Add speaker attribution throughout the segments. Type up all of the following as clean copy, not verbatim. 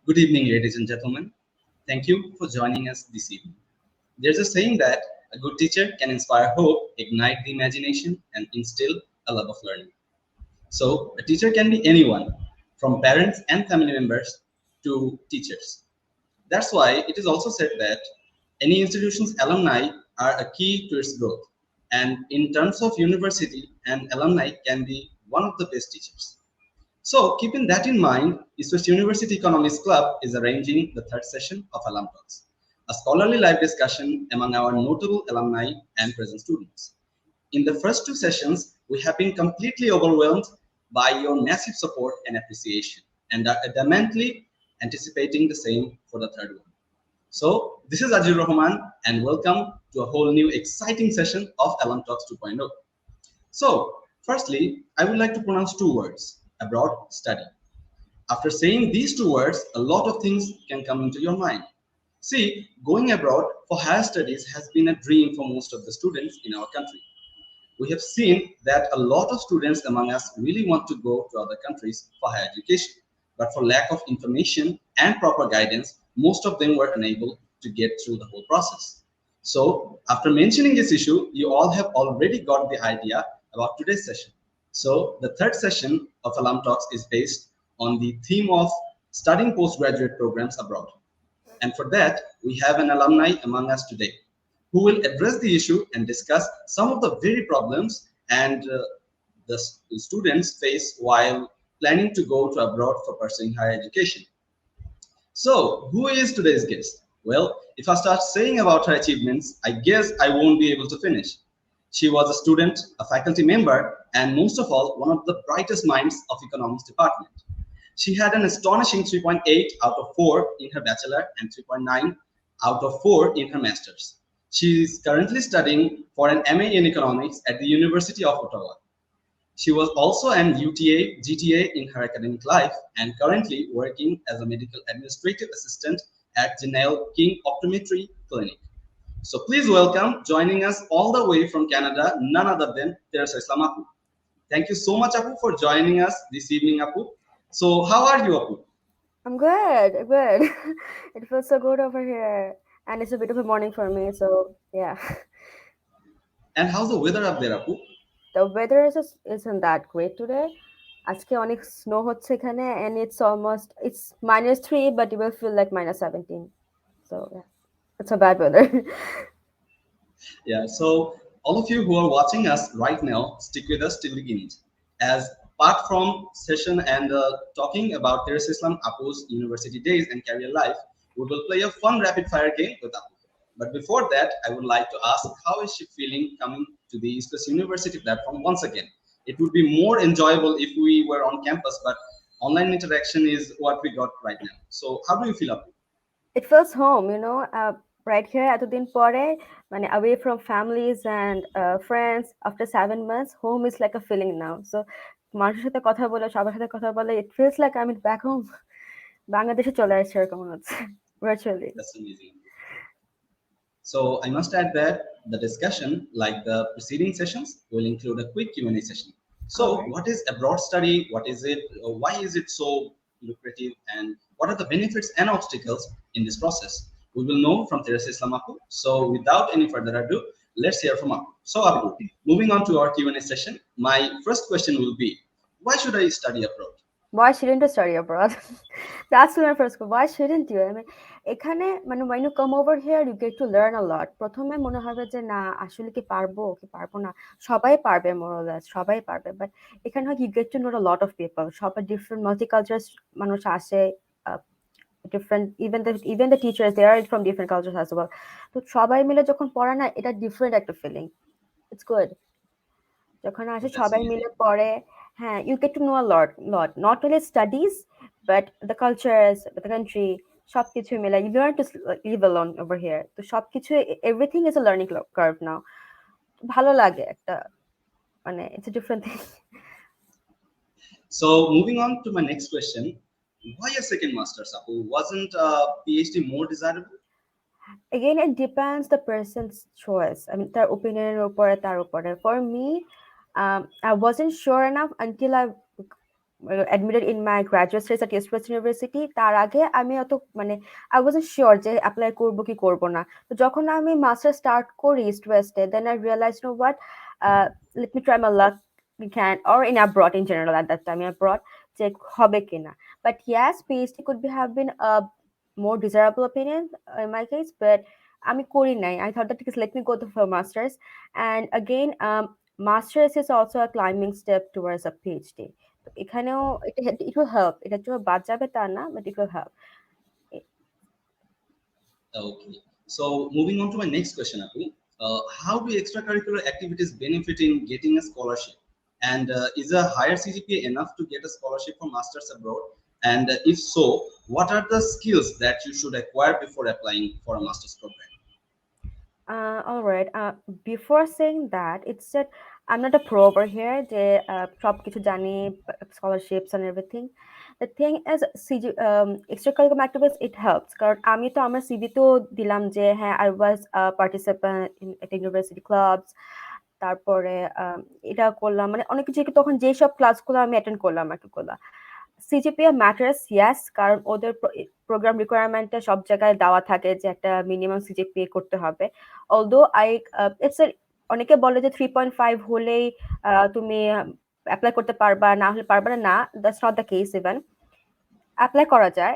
Speaker 1: Good evening, ladies and gentlemen. Thank you for joining us this evening. There's a saying that a good teacher can inspire hope, ignite the imagination, and instill a love of learning. So, a teacher can be anyone, from parents and family members to teachers. That's why it is also said that any institution's alumni are a key to its growth. And in terms of university, an alumni can be one of the best teachers. So, keeping that in mind, Eastwest University Economics Club is arranging the third session of Alum Talks, a scholarly live discussion among our notable alumni and present students. In the first two sessions, we have been completely overwhelmed by your massive support and appreciation, and are adamantly anticipating the same for the third one. So, this is Ajur Rahman, and welcome to a whole new exciting session of Alum Talks 2.0. So, firstly, I would like to pronounce two words: abroad study. After saying these two words, a lot of things can come into your mind. See, going abroad for higher studies has been a dream for most of the students in our country. We have seen that a lot of students among us really want to go to other countries for higher education, but for lack of information and proper guidance, most of them were unable to get through the whole process. So, after mentioning this issue, you all have already got the idea about today's session. So, the third session of Alum Talks is based on the theme of studying postgraduate programs abroad. And for that, we have an alumni among us today who will address the issue and discuss some of the very problems and the students face while planning to go to abroad for pursuing higher education. So, who is today's guest? Well, if I start saying about her achievements, I guess I won't be able to finish. She was a student, a faculty member, and most of all, one of the brightest minds of economics department. She had an astonishing 3.8 out of 4 in her bachelor and 3.9 out of 4 in her master's. She is currently studying for an MA in economics at the University of Ottawa. She was also an UTA, GTA in her academic life and currently working as a medical administrative assistant at Janelle King Optometry Clinic. So please welcome, joining us all the way from Canada, none other than Teresa Islam Apu. Thank you so much, Apu, for joining us this evening, Apu. So how are you, Apu?
Speaker 2: I'm good, good. It feels so good over here. And it's a bit of a morning for me, so yeah.
Speaker 1: And how's the weather up there, Apu?
Speaker 2: The weather isn't that great today. আজকে অনেক snow হচ্ছে এখানে and it's -3 but it will feel like -17. So yeah, it's a bad weather.
Speaker 1: Yeah, so all of you who are watching us right now, stick with us till the end. As apart from session and talking about Teresa Islam Apu's university days and career life, we will play a fun rapid fire game with Apu. But before that, I would like to ask how is she feeling coming to the Eastwest University platform once again? It would be more enjoyable if we were on campus, but online interaction is what we got right now. So how do you feel, Apu?
Speaker 2: It feels home, right here এতদিন পরে মানে away from families and friends after 7 months, home is like a feeling now. So মানুষের সাথে কথা বলে সবার সাথে কথা বলে it feels like I'm back home. বাংলাদেশে চলে আসছে এরকম মনে হচ্ছে virtually.
Speaker 1: That's amazing. So I must add that the discussion, like the preceding sessions, will include a quick Q&A session. So
Speaker 2: Alright.
Speaker 1: what is abroad study? What is it? Why is it so lucrative? And what are the benefits and obstacles in this process? We will know from Teresa Islam Apu. So without any further ado, let's hear from Apu. So Apu, moving on to our Q&A session, my first question will be, why should I study abroad?
Speaker 2: Why shouldn't you study abroad? That's my first question. Why shouldn't you? I mean, এখানে মানে when you come over here you get to learn a lot. প্রথমে মনে হবে যে না আসলে কি পারবো না সবাই পারবে more or less সবাই পারবে but এখানে হয় you get to know a lot of people সবাই different multicultural মানুষ আসে uh, different even the teachers they are from different cultures as well. তো সবাই মিলে যখন পড়ে না এটা different একটা feeling. It's good. যখন আসে
Speaker 1: That's
Speaker 2: সবাই
Speaker 1: amazing.
Speaker 2: মিলে পড়ে হ্যাঁ you get to know a lot not only studies but the cultures the country সবকিছু মিলে you learn to live alone over here তো সবকিছু everything is a learning curve now ভালো লাগে একটা মানে it's a different thing.
Speaker 1: So moving on to my next question, why a second master's, Apu? Wasn't a PhD more desirable?
Speaker 2: Again it depends the person's choice. I mean তার opinion এর উপরে তার উপরে for me I wasn't sure enough until I admitted in my graduate studies at Eastwest University, তার আগে আমি অত মানে I wasn't sure যে apply করব কি করব না। তো যখন আমি মাস্টার স্টার্ট করি east ওয়েস্টে, then I realized, you know what, uh, let me try my luck, we can, or in abroad in general at that time, abroad, যে হবে কিনা। But yes, PhD could be have been a more desirable opinion in my case, but আমি করি নাই। I thought that because let me go to for masters, and again, masters is also a climbing step towards a PhD. তো এখানেও it will help, এটা যে বাদ যাবে তা না, but it will help.
Speaker 1: Okay. So moving on to my next question, Apu. How do extracurricular activities benefit in getting a scholarship? And is a higher CGPA enough to get a scholarship for masters abroad? And if so, what are the skills that you should acquire before applying for a master's program?
Speaker 2: All right. Before saying that, it's that I'm not a pro over here. যে সব কিছু জানি, scholarships and everything. The thing is, extracurricular activities it helps. কারণ আমি তো আমার CV তেও দিলাম যে হ্যাঁ I was a participant in at university clubs. তারপরে এটা করলাম, মানে অনেক কিছু তখন যেসব ক্লাসগুলো আমি অ্যাটেন্ড করলাম আর কি করলাম। সিজিপিএ ম্যাটার্স, ইয়েস, কারণ ওদের প্রোগ্রাম রিকোয়ারমেন্টে সব জায়গায় দেওয়া থাকে যে একটা মিনিমাম সিজিপিএ করতে হবে। অলদো ইটস অনেকে বলে যে 3.5 হলেই তুমি অ্যাপ্লাই করতে পারবা, না হলে পারবা না। That's not the case. Even apply করা যায়।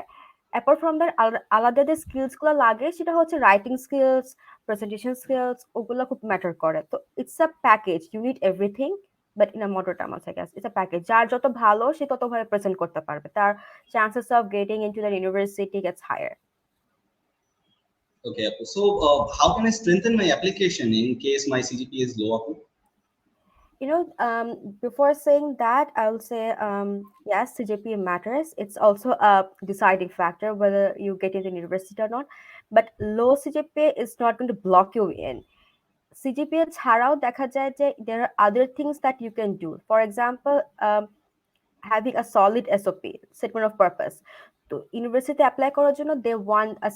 Speaker 2: অ্যাপার্ট ফ্রম দ্যাট আলাদা যে স্কিলস গুলো লাগে সেটা হচ্ছে রাইটিং স্কিলস, প্রেজেন্টেশন স্কিলস, ওগুলো খুব ম্যাটার করে। তো it's a package, you need everything, but in a moderate amount, I guess it's a package. যার যত ভালো সে তত ভাবে প্রেজেন্ট করতে পারবে, তার chances of getting into the university gets higher.
Speaker 1: Okay, Apu. So how can I strengthen my application in case my CGPA is low, Apu?
Speaker 2: You know, before saying that, I'll say yes, CGPA matters. It's also a deciding factor whether you get into university or not. But low CGPA is not going to block you in. CGPA ছাড়াও দেখা যায় যে there are other things that you can do. For example, having a solid SOP, statement of purpose. তো university apply করার জন্য they want a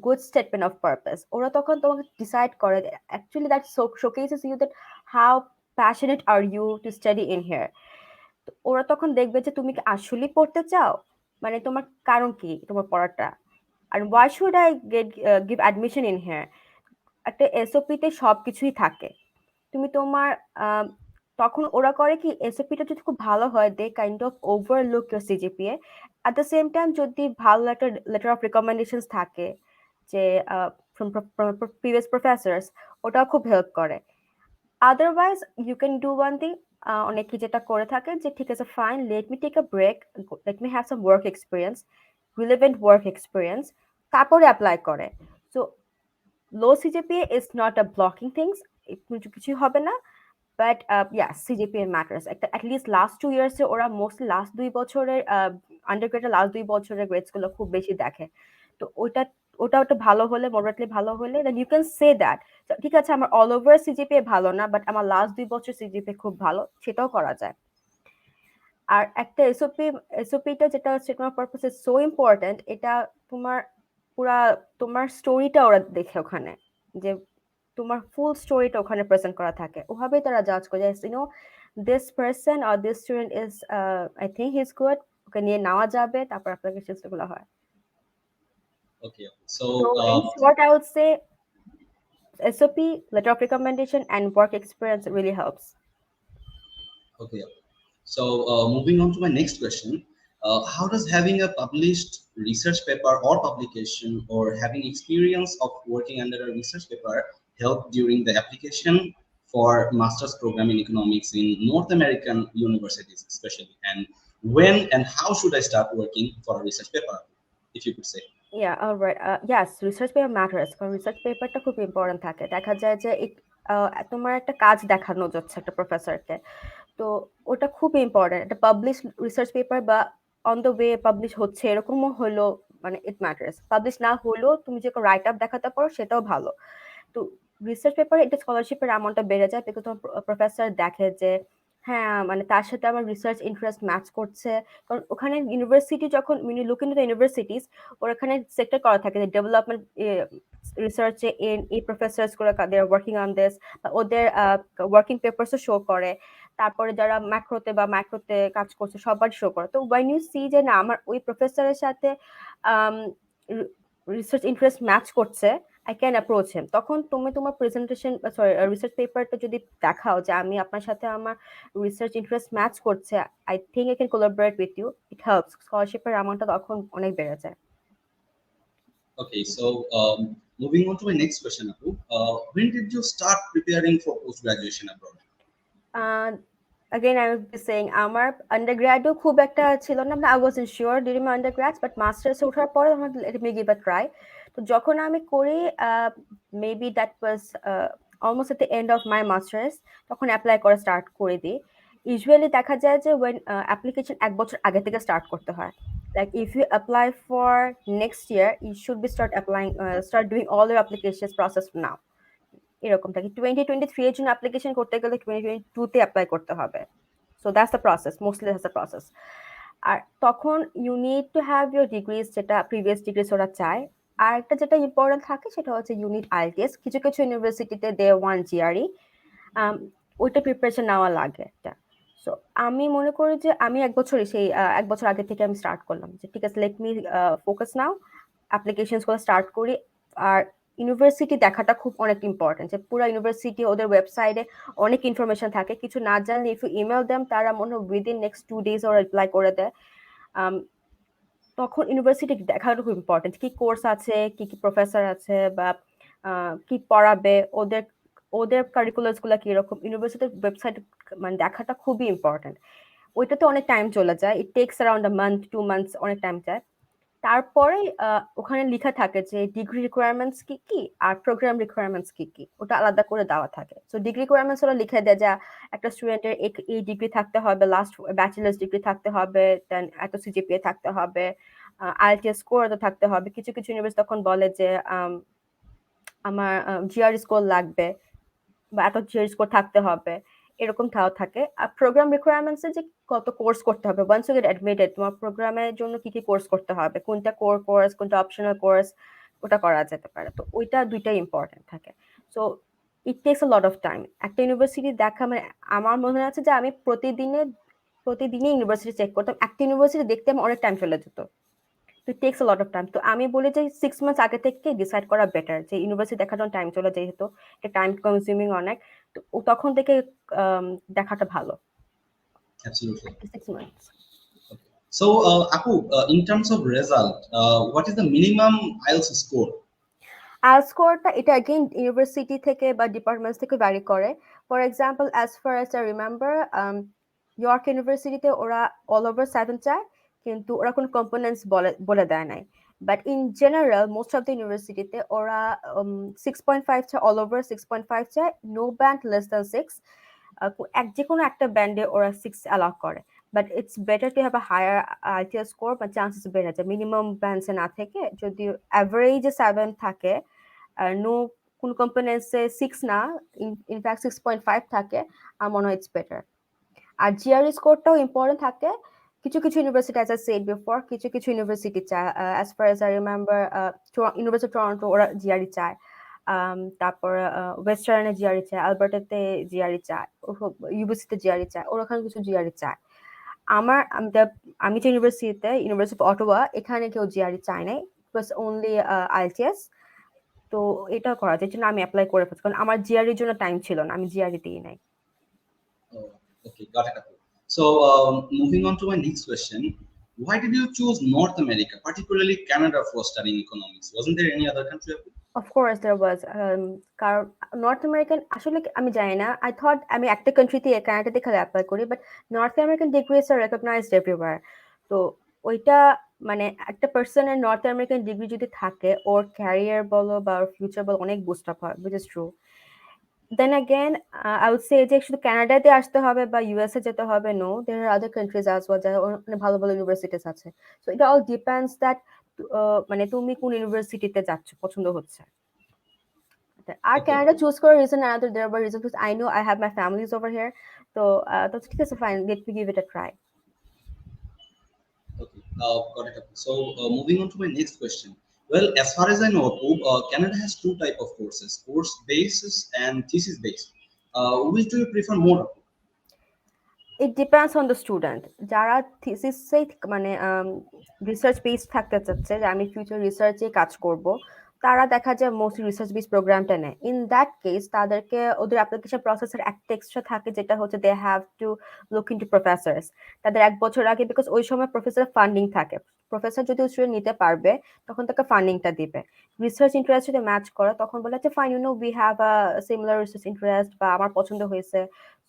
Speaker 2: good statement of purpose. ওরা তখন তোমাকে ডিসাইড করে, actually that showcases you that how passionate are you to study in here. তো ওরা তখন দেখবে যে তুমি কি আসলেই পড়তে চাও, মানে তোমার কারণ কি তোমার পড়াটা, আর why should I give admission in here. একটা এসওপিতে সবকিছুই থাকে। তুমি তোমার তখন ওরা করে কি, এসওপিটা যদি খুব ভালো হয় they kind of overlook your CGPA. At the same time যদি ভালো একটা লেটার অফ রিকমেন্ডেশনস থাকে যে ফ্রম প্রিভিয়াস প্রফেসরস, ওটাও খুব হেল্প করে। Otherwise you can do one thing, অনেকে যেটা করে থাকে যে ঠিক আছে fine, let me take a break, let me have some work experience, relevant work experience, তারপরে অ্যাপ্লাই করে। So low CGPA is not a blocking things, কিছু হবে না। But yes, CGPA matters. একটা অ্যাটলিস্ট লাস্ট 2 ইয়ার্সে ওরা মোস্টলি লাস্ট 2 বছরের আন্ডারগ্রেডের last 2 বছরের গ্রেডস গুলো খুব বেশি দেখে। তো ওটা একটা ভালো হলে, মডারেটলি ভালো হলে, then you can say that ঠিক আছে আমার অল ওভার সিজিপিএ ভালো না, বাট আমার লাস্ট 2 বছর সিজিপিএ খুব ভালো, সেটাও করা যায়। আর একটা এসওপিটা যেটা statement of purpose is so important, এটা তোমার পুরা তোমার স্টোরিটা ওরা দেখে ওখানে, যে তোমার ফুল স্টোরিটা ওখানে প্রেজেন্ট করা থাকে। ওভাবেই তারা জাজ করে, you know this person or this student is I think he is good, okay নিয়ে নেওয়া যাবে, তারপর অ্যাপ্লিকেশনস গুলো হয়।
Speaker 1: Okay.
Speaker 2: So in short, I would say SOP, letter of recommendation, and work experience really helps.
Speaker 1: Okay. So moving on to my next question, how does having a published research paper or publication or having experience of working under a research paper help during the application for master's program in economics in North American universities especially, and when and how should I start working for a research paper, if you could say?
Speaker 2: Yeah, all right. Yes, research paper matters. কারণ research পেপারটা খুব important থাকে। দেখা যায় যে তোমার একটা কাজ দেখানো যাচ্ছে একটা প্রফেসরকে, তো ওটা খুব ইম্পর্টেন্ট। একটা পাবলিশ রিসার্চ পেপার বা অন দ্য ওয়ে পাবলিশ হচ্ছে এরকমও হলো, মানে ইট ম্যাটার্স। পাবলিশ না হলেও তুমি যে রাইট আপ দেখাতে পারো সেটাও ভালো। তো রিসার্চ পেপারে এটা স্কলারশিপের অ্যামাউন্টটা বেড়ে যায়, বিকজ তোমার প্রফেসর দেখে যে হ্যাঁ মানে তার সাথে আমার রিসার্চ ইন্টারেস্ট ম্যাচ করছে। কারণ ওখানে ইউনিভার্সিটি যখন লুক ইনটু দ্য ইউনিভার্সিটিস, ওখানে সেক্টর করা থাকে যে ডেভেলপমেন্ট রিসার্চে এই প্রফেসরস গুলো দে আর ওয়ার্কিং অন দিস, ওদের ওয়ার্কিং পেপারসও শো করে। তারপরে যারা ম্যাক্রোতে কাজ করছে সবার শো করে। তো when you see যে না আমার ওই প্রফেসরের সাথে রিসার্চ ইন্টারেস্ট ম্যাচ করছে, I can approach him. তখন তুমি তোমার প্রেজেন্টেশন রিসার্চ পেপারটা যদি দেখাও যে আমি আপনার সাথে আমার রিসার্চ ইন্টারেস্ট ম্যাচ করছে, I think I can collaborate with you. It helps. স্কলারশিপের অ্যামাউন্টটা তখন অনেক বেড়ে যায়।
Speaker 1: Okay, so moving on to my next question, Apu. When did you start preparing for post-graduation abroad?
Speaker 2: Again, I will be saying আমার undergrad-ও খুব একটা ছিল না, I wasn't sure during my undergrad, but masters ওঠার পরে আমার let me give a try. তো যখন আমি করি maybe that was almost at the end of my masters, তখন অ্যাপ্লাই করা স্টার্ট করে দিই। ইউজুয়ালি দেখা যায় যে when application 1 বছর আগে থেকে স্টার্ট করতে হয়। Like if you apply for next year, you should be start doing all your applications process now. এরকম থাকে 2023 এর জন্য অ্যাপ্লিকেশন করতে গেলে 2022 তে অ্যাপ্লাই করতে হবে। So that's the process, mostly that's the process. আর তখন you need to have your degrees, যেটা প্রিভিয়াস ডিগ্রিজ ওরা চায়। আর একটা যেটা ইম্পর্টেন্ট থাকে সেটা হচ্ছে ইউনিট আইএলটিএস। কিছু কিছু ইউনিভার্সিটিতে দে ওয়ান জিআরই, ওইটা প্রিপারেশন নেওয়া লাগে একটা। সো আমি মনে করি যে আমি 1 বছর আগে থেকে আমি স্টার্ট করলাম যে ঠিক আছে লেট মি ফোকাস নাও, অ্যাপ্লিকেশনসগুলো স্টার্ট করি। আর ইউনিভার্সিটি দেখাটা খুব অনেক ইম্পর্টেন্ট, যে পুরো ইউনিভার্সিটি ওদের ওয়েবসাইটে অনেক ইনফরমেশন থাকে, কিছু না জানলে ইফ ইউ ইমেল দেম তারা মনে হয় উইদিন নেক্সট 2 days ওরা রিপ্লাই করে দেয়। তখন ইউনিভার্সিটি দেখাটা খুব ইম্পর্টেন্ট, কি কোর্স আছে, কি কি প্রফেসর আছে, বা কি পড়াবে, ওদের কারিকুলামস গুলা কিরকম, ইউনিভার্সিটির ওয়েবসাইট মানে দেখাটা খুবই ইম্পর্টেন্ট। ওইটাতে অনেক টাইম চলে যায়, ইট tax around a month 2 months, অনেক টাইম যায়। তারপরে ওখানে লেখা থাকে যে ডিগ্রি রিকোয়ারমেন্টস কি কি আর প্রোগ্রাম রিকোয়ারমেন্টস কি কি, ওটা আলাদা করে দেওয়া থাকে। সো ডিগ্রি রিকোয়ারমেন্টস ওরা লিখে দেয় যে একটা স্টুডেন্টের এই ডিগ্রি থাকতে হবে, লাস্ট ব্যাচেলার্স ডিগ্রি থাকতে হবে, দেন এত সিজিপিএ থাকতে হবে, আইএলটিএস স্কোর এত থাকতে হবে। কিছু কিছু ইউনিভার্সিটি তখন বলে যে আমার জিআরই স্কোর লাগবে বা এত জিআরই স্কোর থাকতে হবে, এরকম থাকে। আর প্রোগ্রাম রিকোয়ারমেন্টস যে কত কোর্স করতে হবে, ওয়ান্স ইউ গেট অ্যাডমিটেড তোমার প্রোগ্রামের জন্য কি কি কোর্স করতে হবে, কোনটা কোর কোর্স, কোনটা অপশনাল কোর্স, ওটা করা যেতে পারে। তো ওইটা দুইটাই ইম্পর্টেন্ট থাকে। So it tax a lot of time. একটা ইউনিভার্সিটি দেখা মানে আমার মনে আছে যে আমি প্রতিদিনই ইউনিভার্সিটি চেক করতাম, একটা ইউনিভার্সিটি দেখতে আমার অনেক টাইম চলে যেত। তো ইট tax a lot of time. তো আমি বলি যে 6 months আগে থেকে ডিসাইড করা বেটার, যে ইউনিভার্সিটি দেখার জন্য টাইম চলে যায়, যেহেতু এটা টাইম কনজিউমিং অনেক, তো তখন থেকে দেখাটা ভালো।
Speaker 1: Absolutely.
Speaker 2: 6 months.
Speaker 1: So, Apu, in terms of result, what is the minimum IELTS score?
Speaker 2: IELTS স্কোরটা এটা अगेन ইউনিভার্সিটি থেকে বা ডিপার্টমেন্টস থেকে ভ্যারি করে। For example as far as I remember, York ইউনিভার্সিটিতে ওরা অল ওভার 7 চায়, কিন্তু ওরা কোনো কম্পোনেন্টস বলে দেয় নাই। But in general most of the ইউনিভার্সিটিতে ওরা 6.5 চায়, অল ওভার 6.5 চায়, নো ব্যান্ড লেস দ্যান 6। যে কোনো একটা ব্যান্ডে ওরা 6 অ্যালাউ করে। But it's better to have a higher IELTS score, বা চান্সেস বেড়ে যায় মিনিমাম ব্যান্ডসে না থেকে। যদি অ্যাভারেজে 7 থাকে, নো কোন কম্পোনেন্টসে 6 না, ইনফ্যাক্ট 6.5 থাকে, আমার মনে হয় ইটস বেটার। আর জিআরই স্কোরটাও ইম্পর্টেন্ট থাকে। কিছু কিছু university, as I said before, কিছু কিছু ইউনিভার্সিটি চায়, as far as I remember university Toronto ওরা জিআরই চায়, তারপর ওয়েস্টার্নে জিআরই চায়, আলবার্টাতে জিআরই চায়, ইউবিসিতে জিআরই চায়, ওখানে কিছু জিআরই চায়। আমি যে ইউনিভার্সিটি অফ অটোয়া, এখানে কেউ জিআরই চায় নাই, বাস অনলি আইএলটিএস। তো এটা করা যায়, জন্য আমি অ্যাপ্লাই করে ফেলছি, কারণ আমার জিআরইর জন্য টাইম ছিল না, আমি জিআরই দিই নাই।
Speaker 1: Okay, got it. So, moving on to my next question. Why did you choose North America, particularly Canada, for studying economics? Wasn't there any other country?
Speaker 2: Of course there was. কারণ north American আসলে আমি জানি না, I thought আমি একটা কান্ট্রিতে কানাডাতে খালি অ্যাপ্লাই করি, but North American degrees are recognised everywhere. তো ওইটা মানে একটা পার্সনের নর্থ আমেরিকান ডিগ্রি যদি থাকে, ওর ক্যারিয়ার বলো বা ওর ফিউচার বলো অনেক বুস্ট আপ হয়, which is true. Then again, I would say যে শুধু কানাডাতে আসতে হবে বা ইউএসএ যেতে হবে, no, there are other countries as well যারা অনেক ভালো ভালো ইউনিভার্সিটিস আছে। So it all depends that মানে তুমি কোন ইউনিভার্সিটিতে যাচ্ছ, পছন্দ হচ্ছে। আর কানাডা চুজ করার reason another, there were reasons because I know I have my families over here, তো ঠিক আছে, fine, let me give it a try.
Speaker 1: Okay, got it. So, moving on to my next question. Well, as far as I know, Canada has 2 types of courses: course basis and thesis based. Which do you prefer more?
Speaker 2: It depends on the student. যারা থিসিসে মানে research based থাকতে চাচ্ছে যে আমি future রিসার্চে কাজ করব, তারা দেখা যায় মোস্টলি রিসার্চ বেস প্রোগ্রামটা নেয়। ইন দ্যাট কেস তাদেরকে ওদের অ্যাপ্লিকেশন প্রসেসের একটা এক্সট্রা থাকে, যেটা হচ্ছে they have to look into professors. তাদের 1 বছর আগে, বিকজ ওই সময় প্রফেসর ফান্ডিং থাকে, প্রফেসর যদি স্টুডেন্ট নিতে পারবে তখন তাকে ফান্ডিংটা দিবে। রিসার্চ ইন্টারেস্ট যদি ম্যাচ করে তখন বলে যে fine, you know we have a similar research interest, বা আমার পছন্দ হয়েছে,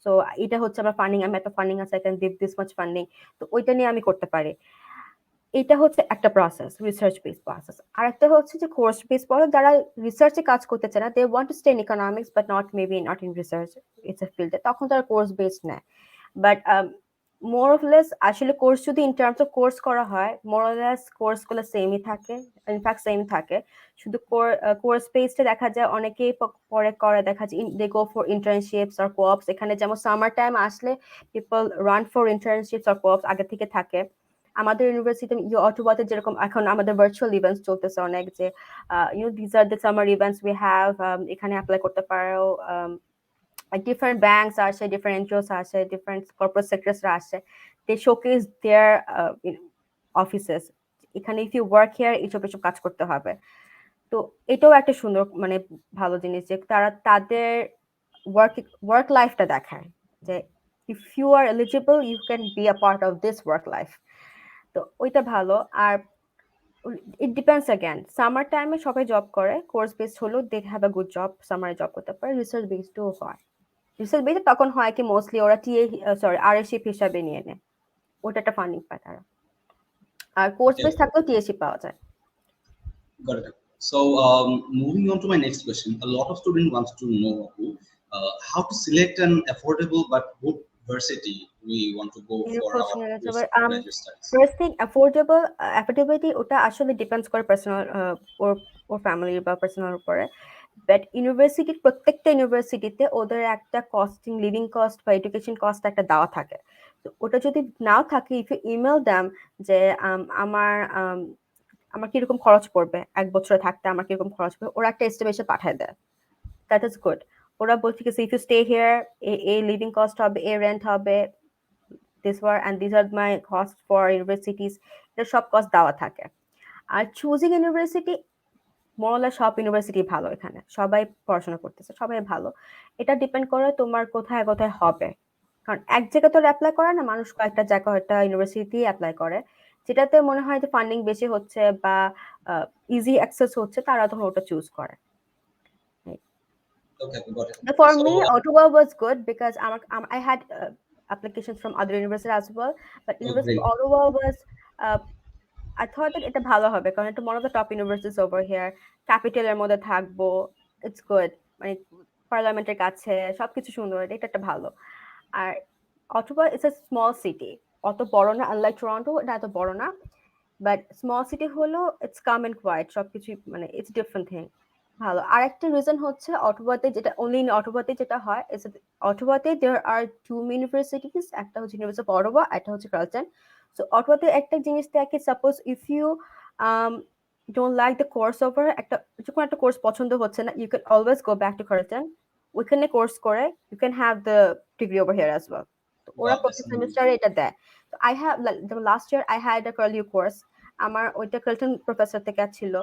Speaker 2: সো এটা হচ্ছে আমার ফান্ডিং, আমি এত ফান্ডিং আছে, I can give this much funding, তো ওইটা নিয়ে আমি করতে পারি। এটা হচ্ছে একটা প্রসেস, রিসার্চ বেস প্রসেস। আর একটা হচ্ছে যে কোর্স বেস পড়ে, যারা রিসার্চে কাজ করতে চায় না, they want to stay in economics but not maybe not in research, it's a ফিল্ডে, তখন তারা কোর্স বেস নেয়। বাট মোর অফ লেস আসলে কোর্স যদি ইন টার্মস অফ কোর্স করা হয়, মোর অফ লেস কোর্সগুলো সেমই থাকে, ইনফ্যাক্ট সেম থাকে। শুধু কোর্স বেসডে দেখা যায় অনেকেই পরে করে, দেখা যায় দে গো ফর ইন্টার্নশিপস আর কোঅপস। এখানে যেমন সামার টাইম আসলে পিপল রান ফর ইন্টার্নশিপস আর কোঅপস আগে থেকে থাকে। আমাদের ইউনিভার্সিটি অটোয়াতে যেরকম এখন আমাদের ভার্চুয়াল ইভেন্টস চলতেছে অনেক, যে this are the summer events we have, এখানে অ্যাপ্লাই করতে পারো। Different banks আসে, different NGOs আসে, different corporate sectors আসে, they showcase their offices, এখানে if you work here এইসব কাজ করতে হবে। তো এটাও একটা সুন্দর মানে ভালো জিনিস যে তারা তাদের ওয়ার্ক লাইফটা দেখায়, যে if you are eligible you can be a part of this work life, তো ওইটা ভালো। আর ইট ডিপেন্ডস অ্যাগেন, সামার টাইমে সবাই জব করে, কোর্স বেসড হলেও they have a good job, সামারে জব করতে পারে, রিসার্চ বেসডও হয়। রিসার্চ বেসে তখন হয় কি মোস্টলি ওরা আরএশিপ হিসাবে নিয়ে নেয়, ওটা একটা ফান্ডিং পায় তারা। আর কোর্স বেস
Speaker 1: Okay,
Speaker 2: থাকলেও টিএসি পাওয়া যায়।
Speaker 1: got it. So, moving on to my next question, a lot of students want to know how to select an affordable but good university we want to go for our postgraduate studies.
Speaker 2: First thing affordability, ওটা আসলে depends করে personal ওর ওর family বা personal উপরে। But ইউনিভার্সিটির প্রত্যেকটা ইউনিভার্সিটিতে ওদের একটা কস্টিং, লিভিং কস্ট বা এডুকেশন কস্ট একটা দেওয়া থাকে। তো ওটা যদি নাও থাকে, ইফ ইউ ইমেল দ্যাম যে আমার আমার কিরকম খরচ পড়বে, 1 বছরে থাকতে আমার কিরকম খরচ পড়বে, ওরা একটা এস্টিমেশন পাঠায় দেয়। That is good. ওরা বলছে কি ইফ ইউ স্টে হিয়ার, এই লিভিং কস্ট হবে, এই রেন্ট হবে, this were and these are my costs for universities, এটা সব কস্ট দেওয়া থাকে। আর চুজিং ইউনিভার্সিটি, মোরলা সব ইউনিভার্সিটি ভালো, এখানে সবাই পড়াশোনা করতেছে, সবাই ভালো। এটা ডিপেন্ড করে তোমার কোথায় কোথায় হবে, কারণ এক জায়গায় তো অ্যাপ্লাই করে না, মানুষ কয়েকটা জায়গা একটা ইউনিভার্সিটি অ্যাপ্লাই করে, যেটাতে মনে হয় যে ফান্ডিং বেশি হচ্ছে বা ইজি অ্যাক্সেস হচ্ছে, তারা তখন ওটা চুজ করে।
Speaker 1: Okay, got it.
Speaker 2: For
Speaker 1: So,
Speaker 2: me, Ottawa was good because I had applications from other universities as well, but
Speaker 1: oh,
Speaker 2: University of
Speaker 1: great.
Speaker 2: Ottawa was uh, I thought that এটা ভালো হবে, কারণ এটা one of the top universities over here, ক্যাপিটালের মধ্যে থাকবো, it's good, মানে পার্লামেন্টের কাছে, সবকিছু সুন্দর, এটা একটা ভালো। আর Ottawa it's a small city, অত বড় না, আনলাইক টরন্টো এটা এত বড় না, বাট স্মল সিটি হলো ইটস কাম এন্ড কোয়াইট, সবকিছু মানে ইটস ডিফারেন্ট থিং, ভালো। আর একটা রিজন হচ্ছে অটোয়াতে, যেটা অনলি ইন অটোয়াতে যেটা হয়, অটোয়াতে দেয়ার আর টু ইউনিভার্সিটিস, একটা হচ্ছে ইউনিভার্সিটি অফ অটোয়া, একটা হচ্ছে কার্লটন। সো অটোয়াতে একটা জিনিস থাকে, suppose if you don't like the course over, একটা যখন একটা কোর্স পছন্দ হচ্ছে না, you can always go back to Carleton, ওইখানে কোর্স করে you can have the degree over here as well. তো ওরা
Speaker 1: Wow,
Speaker 2: প্রতি
Speaker 1: that's amazing.
Speaker 2: সেমিস্টারে এটা দেয়। তো আই হ্যাভ, যেমন last year I had a কার্লিউ কোর্স, আমার ওইটা কার্লটন প্রফেসর থেকে ছিল।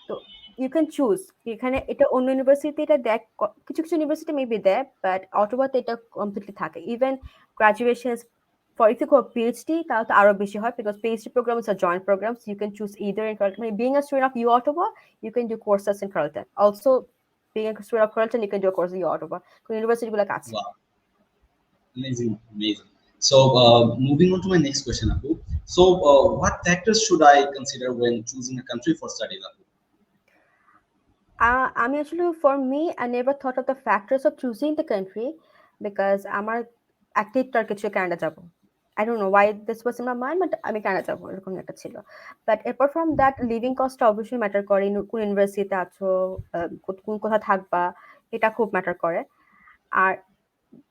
Speaker 2: তো ইউ ক্যান চুজ, এখানে এটা অন্য ইউনিভার্সিটি এটা দেয়, কিছু কিছু ইউনিভার্সিটি মেবি দেয়, বাট অটোয়াতে এটা কমপ্লিটলি থাকে। Even graduation for if you go PhD, তাহলে তো আরো বেশি হয়, because PhD program is a joint program, so you can choose either in Carleton. Being a student of U Ottawa, you can do courses in Carleton. Also, being a student of Carleton, you can do a course in U Ottawa. University গুলো কাছে।
Speaker 1: Wow, amazing, amazing. So, moving on to my next question, Apu. So, what factors should I consider when choosing a country for studies, Apu?
Speaker 2: আমি আসলে, for me, I never thought of the factors of choosing the country, because আমার একটাই target ছিল Canada যাব। I don't know why this was in my mind, but আমি Canada যাব এরকম একটা ছিল। But apart from that, living কস্টটা অবশ্যই ম্যাটার করে, কোন ইউনিভার্সিটিতে আছো, কোন কোথায় থাকবা, এটা খুব ম্যাটার করে। আর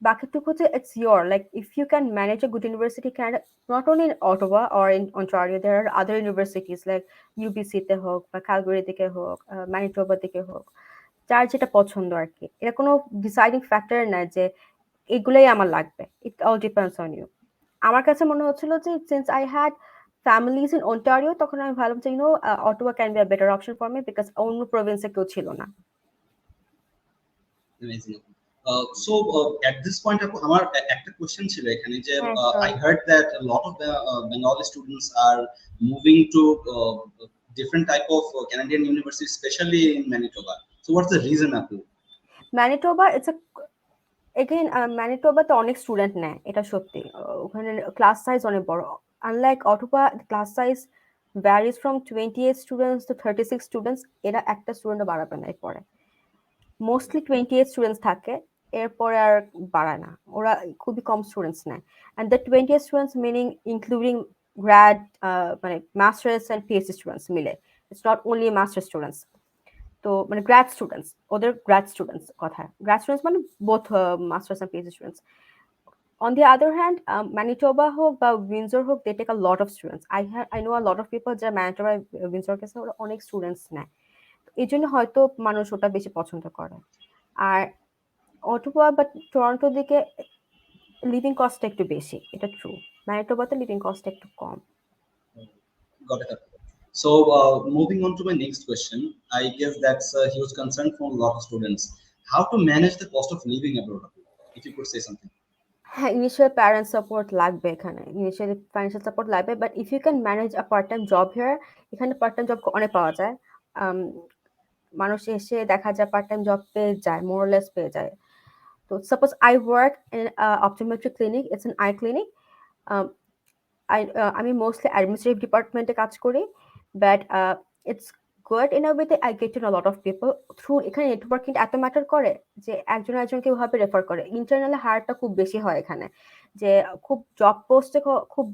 Speaker 2: বাকিটুকু হচ্ছে it's your, like if you can manage a good university Canada, not only in Ottawa or in Ontario, there are other universities like ইউবিসিতে হোক বা ক্যালগারি থেকে হোক, ম্যানিটোবা থেকে হোক, যার যেটা পছন্দ আর কি। এটা কোনো ডিসাইডিং ফ্যাক্টর না যে এগুলোই আমার লাগবে, it all depends on you. আমার কাছে মনে হচ্ছিল যে since I had families in Ontario, তখন আমি ভাবলাম যে Ottawa can be a better option for me because অন্য প্রভিন্সে কেউ ছিল না।
Speaker 1: Amazing. So at this point আমার একটা কোশ্চেন ছিল এখানে যে
Speaker 2: হ্যাঁ,
Speaker 1: I heard that a lot of Bengali students are moving to different type of Canadian universities, especially in Manitoba. So what's the reason, Apu?
Speaker 2: Manitoba it's again ম্যানিটোবাতে অনেক student নেয়, এটা সত্যি। ওখানে ক্লাস সাইজ অনেক বড়। Unlike Ottawa, class size varies from 28 students to 36 students. এরা একটা স্টুডেন্টও বাড়াবে না এরপরে। মোস্টলি 28 স্টুডেন্টস থাকে, এরপরে আর বাড়ায় না। ওরা খুবই কম স্টুডেন্টস নেয়। And the 28 students meaning including grad, মানে মাস্টার্স অ্যান্ড পিএইচডি স্টুডেন্টস মিলে। It's not only master students. তো মানে গ্র্যাড স্টুডেন্টস, ওদের গ্র্যাড স্টুডেন্টস কথা, গ্র্যাড স্টুডেন্টস মানে both masters and PhD students. On the other hand, Manitoba হোক বা Windsor হোক, they take a lot of students. I know a lot of people যারা Manitoba Windsor কাছে ওরা অনেক স্টুডেন্টস নেয়, এই জন্য হয়তো মানুষ ওটা বেশি পছন্দ করে। আর অটোয়া বা টরন্টোর দিকে লিভিং কস্টটা একটু বেশি, এটা ট্রু। ম্যানিটোবাতে লিভিং কস্টটা একটু কম।
Speaker 1: Got it. So moving on to my next question, I guess that's a huge concern for a lot of students. How to manage the cost of living abroad? If you could say something.
Speaker 2: হ্যাঁ, initial parents support লাগবে এখানে, initially financial support লাগবে। But if you can manage a part time job here, এখানে part time job অনেক পাওয়া যায়। মানুষ এসে দেখা যায় পার্ট টাইম জব পেয়ে যায়, মোরলেস পেয়ে যায়। তো suppose I work in optometry clinic, it's an eye clinic. আমি মোস্টলি অ্যাডমিনিস্ট্রেটিভ ডিপার্টমেন্টে কাজ করি, but it's good in a ওয়েতে I get to know lot of people through. এখানে নেটওয়ার্কিং এত ম্যাটার করে যে একজন একজনকে ওভাবে রেফার করে। ইন্টারনাল হায়ারটা খুব বেশি হয় এখানে, যে খুব জব পোস্টে খুব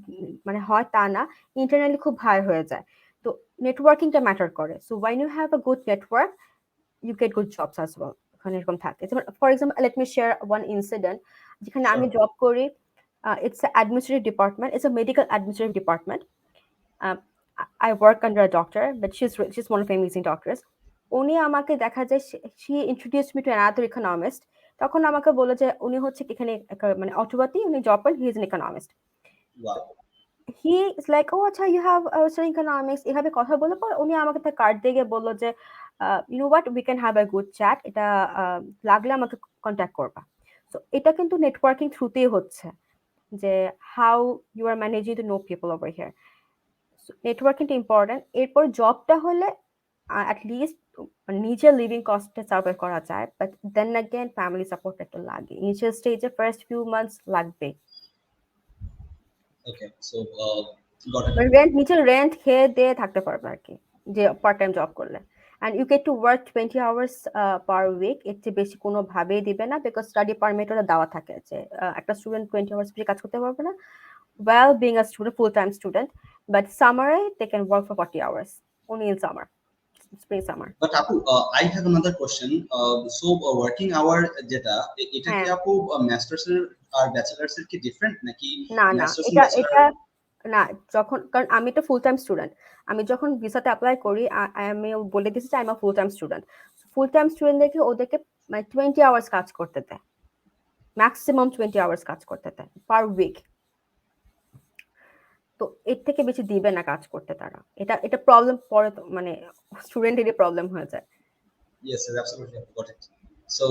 Speaker 2: মানে হয় তা না, ইন্টারনালি খুব হাই হয়ে যায়। তো নেটওয়ার্কিংটা ম্যাটার করে। So when you have a good network, you get good jobs as well. ওখানে এরকম থাকে। For example, let me share one incident. যেখানে আমি
Speaker 1: Sure.
Speaker 2: জব করি, it's an administrative department. It's a medical administrative department. Um, I work under a doctor, but she's one of the amazing doctors. উনি আমাকে দেখা যায়, she introduced me to another economist. তখন আমাকে বলে যে উনি হচ্ছে এখানে মানে অটোবাতেই উনি জব করেন, he is an economist.
Speaker 1: Wow.
Speaker 2: He is like, oh acha, you have studying economics, এভাবে কথা বলে পর উনি আমাকে তার কার্ড দিয়ে বললো যে you know what, we can have a good chat, এটা লাগলে আমাকে কন্ট্যাক্ট করবা। সো এটা কিন্তু নেটওয়ার্কিং থ্রুতেই হচ্ছে, যে how you are managing to know people over here. নেটওয়ার্কিংটা ইম্পর্টেন্ট। এরপর জবটা হলে অ্যাট লিস্ট নিজের লিভিং কস্টটা সার্ভাইভ করা যায়, but then again family support একটু লাগে। ইনিশিয়াল স্টেজে ফার্স্ট ফিউ মান্থস লাগবে।
Speaker 1: Okay. So got it.
Speaker 2: Rent, নিজের রেন্ট খেয়ে দিয়ে থাকতে পারবে আর কি, যে পার্ট টাইম জব করলে। And you get to work 20 hours per week. এর চেয়ে বেশি কোনোভাবেই দিবে না, বিকজ স্টাডি পারমিট ওরা দেওয়া থাকে যে একটা স্টুডেন্ট 20 আওয়ার্স বেশি কাজ করতে পারবে না, while being a student, full-time student. But summer, they can work for 40 hours, only in summer, spring summer.
Speaker 1: But Apu, I have another question. So working hour যেটা এটা কি
Speaker 2: হ্যাঁ,
Speaker 1: আপু মাস্টার্স এর আর ব্যাচেলার্স এর কি ডিফারেন্ট নাকি
Speaker 2: না না,
Speaker 1: মাস্টার্স এন্ড
Speaker 2: এটা
Speaker 1: ব্যাচেলার?
Speaker 2: এটা না। যখন, কারণ আমি তো ফুল টাইম স্টুডেন্ট, আমি যখন ভিসাতে অ্যাপ্লাই করি আমি বলে দিয়েছি যে আমি full time student. Full time স্টুডেন্টদেরকে ওদেরকে মানে 20 আওয়ার্স কাজ করতে দেয়, ম্যাক্সিমাম 20 আওয়ার্স কাজ করতে দেয় পার উইক। তো এর থেকে বেশি দিবে না কাজ করতে তারা। এটা এটা প্রবলেম পরে, মানে স্টুডেন্টেরই প্রবলেম হয়ে যায়।
Speaker 1: Yes, yes, absolutely. I got it. So,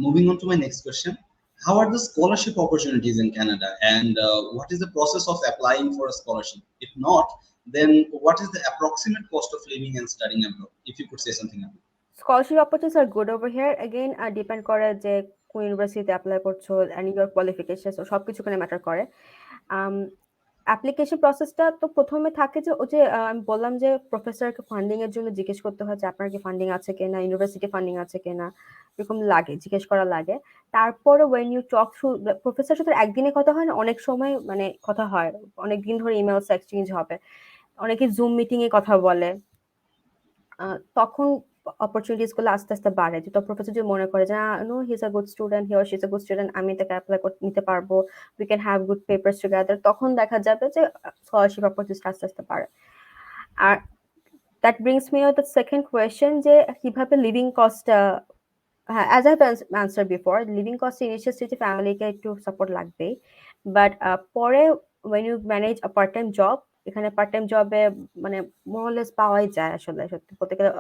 Speaker 1: moving on to my next question. How are the scholarship opportunities in Canada, and what is the process of applying for a scholarship? If not, then what is the approximate cost of living and studying abroad? If you could say something about it.
Speaker 2: Scholarship opportunities are good over here. Again depend করে যে কোন ইউনিভার্সিটিতে apply করছো and your qualification, সবকিছু এখানে matter করে। Application প্রসেসটা তো প্রথমে থাকে যে আমি বললাম যে প্রফেসরকে ফান্ডিং এর জন্য জিজ্ঞেস করতে হয় যে আপনার কি ফান্ডিং আছে কিনা, ইউনিভার্সিটি ফান্ডিং আছে কিনা, এরকম লাগে, জিজ্ঞেস করা লাগে। তারপরে ওয়েন ইউ টক থ্রু প্রফেসরের সাথে একদিনে কথা হয় না, অনেক সময় মানে কথা হয়, অনেক দিন ধরে ইমেলস এক্সচেঞ্জ হবে, অনেকে জুম মিটিং এ কথা বলে। তখন অপরচুনিটিস গুলো আস্তে আস্তে বাড়ে, যে তো প্রফেসর যদি মনে করে যে no he is a good student, he or she is a good student, আমি তাকে অ্যাপ্লাই করতে নিতে পারবো, we can have good papers together, তখন দেখা যাবে যে স্কলারশিপ অপরচুনিটিস আস্তে আস্তে বাড়ে। আর that brings me the second question, যে কিভাবে লিভিং কস্ট, হ্যাঁ, as I have answer before, living cost initial স্টেজে ফ্যামিলিকে একটু সাপোর্ট লাগবেই। বাট পরে when you manage a part time job, এখানে পার্ট টাইম জবে মানে মোরলেস পাওয়াই যায় আসলে, সত্যি বলতে গেলে।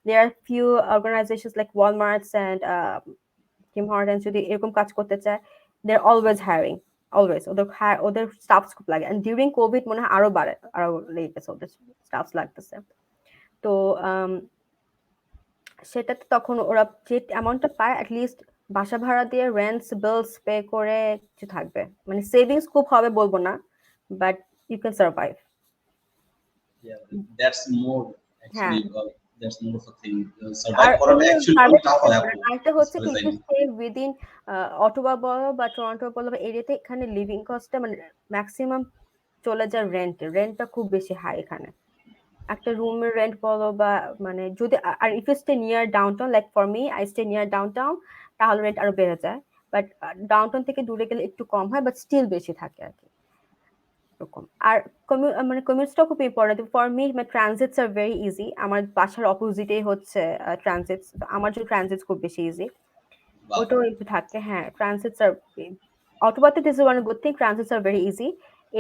Speaker 2: there are few organizations like Walmarts and Tim Hortons যদি এরকম কাজ করতে চায়, they're always hiring, always ওদের স্টাফস খুব লাগে। and during কোভিড মনে হয় আরো লেগে গেছে, ওদের স্টাফস লাগতেছে। তো সেটাতে তখন ওরা যে অ্যামাউন্টটা পায় অ্যাটলিস্ট বাসা ভাড়া দিয়ে রেন্টস বিলস পে করে কিছু থাকবে, মানে সেভিংস খুব হবে বলবো না, but you can survive.
Speaker 1: Yeah, that's more
Speaker 2: হ্যাঁ,
Speaker 1: actually. That's more of a thing.
Speaker 2: আর
Speaker 1: Survive করাটা
Speaker 2: এমনি
Speaker 1: actually অনেক
Speaker 2: সার্ভাইভ
Speaker 1: tough
Speaker 2: করতে
Speaker 1: হয়
Speaker 2: পারে।
Speaker 1: আপু,
Speaker 2: আরেকটা
Speaker 1: as
Speaker 2: হচ্ছে
Speaker 1: far
Speaker 2: কি,
Speaker 1: as
Speaker 2: if
Speaker 1: I
Speaker 2: you
Speaker 1: know.
Speaker 2: Stay within Ottawa বলো বা টরন্টো বলো বা এরিয়াতে, এখানে লিভিং কস্টটা মানে ম্যাক্সিমাম চলে যায় রেন্টটা খুব বেশি হাই এখানে। একটা রুমের রেন্ট বলো বা মানে যদি আর if you stay near downtown, like for me I stay near downtown, তাহলে রেন্ট আরো বেড়ে যায়। বাট ডাউনটাউন থেকে দূরে গেলে একটু কম হয়, বাট স্টিল বেশি থাকে আর কি, এরকম। আর মানে কমিউটসটাও খুব important for me. My transits are very easy, আমার বাসার অপোজিটেই হচ্ছে ট্রানজিটস, আমার জন্য ট্রানজিটস খুব বেশি ইজি।
Speaker 1: Wow.
Speaker 2: ওটাও একটু থাকে, হ্যাঁ। ট্রানজিটস আর অটোবাতে this is one good thing, transits are very easy.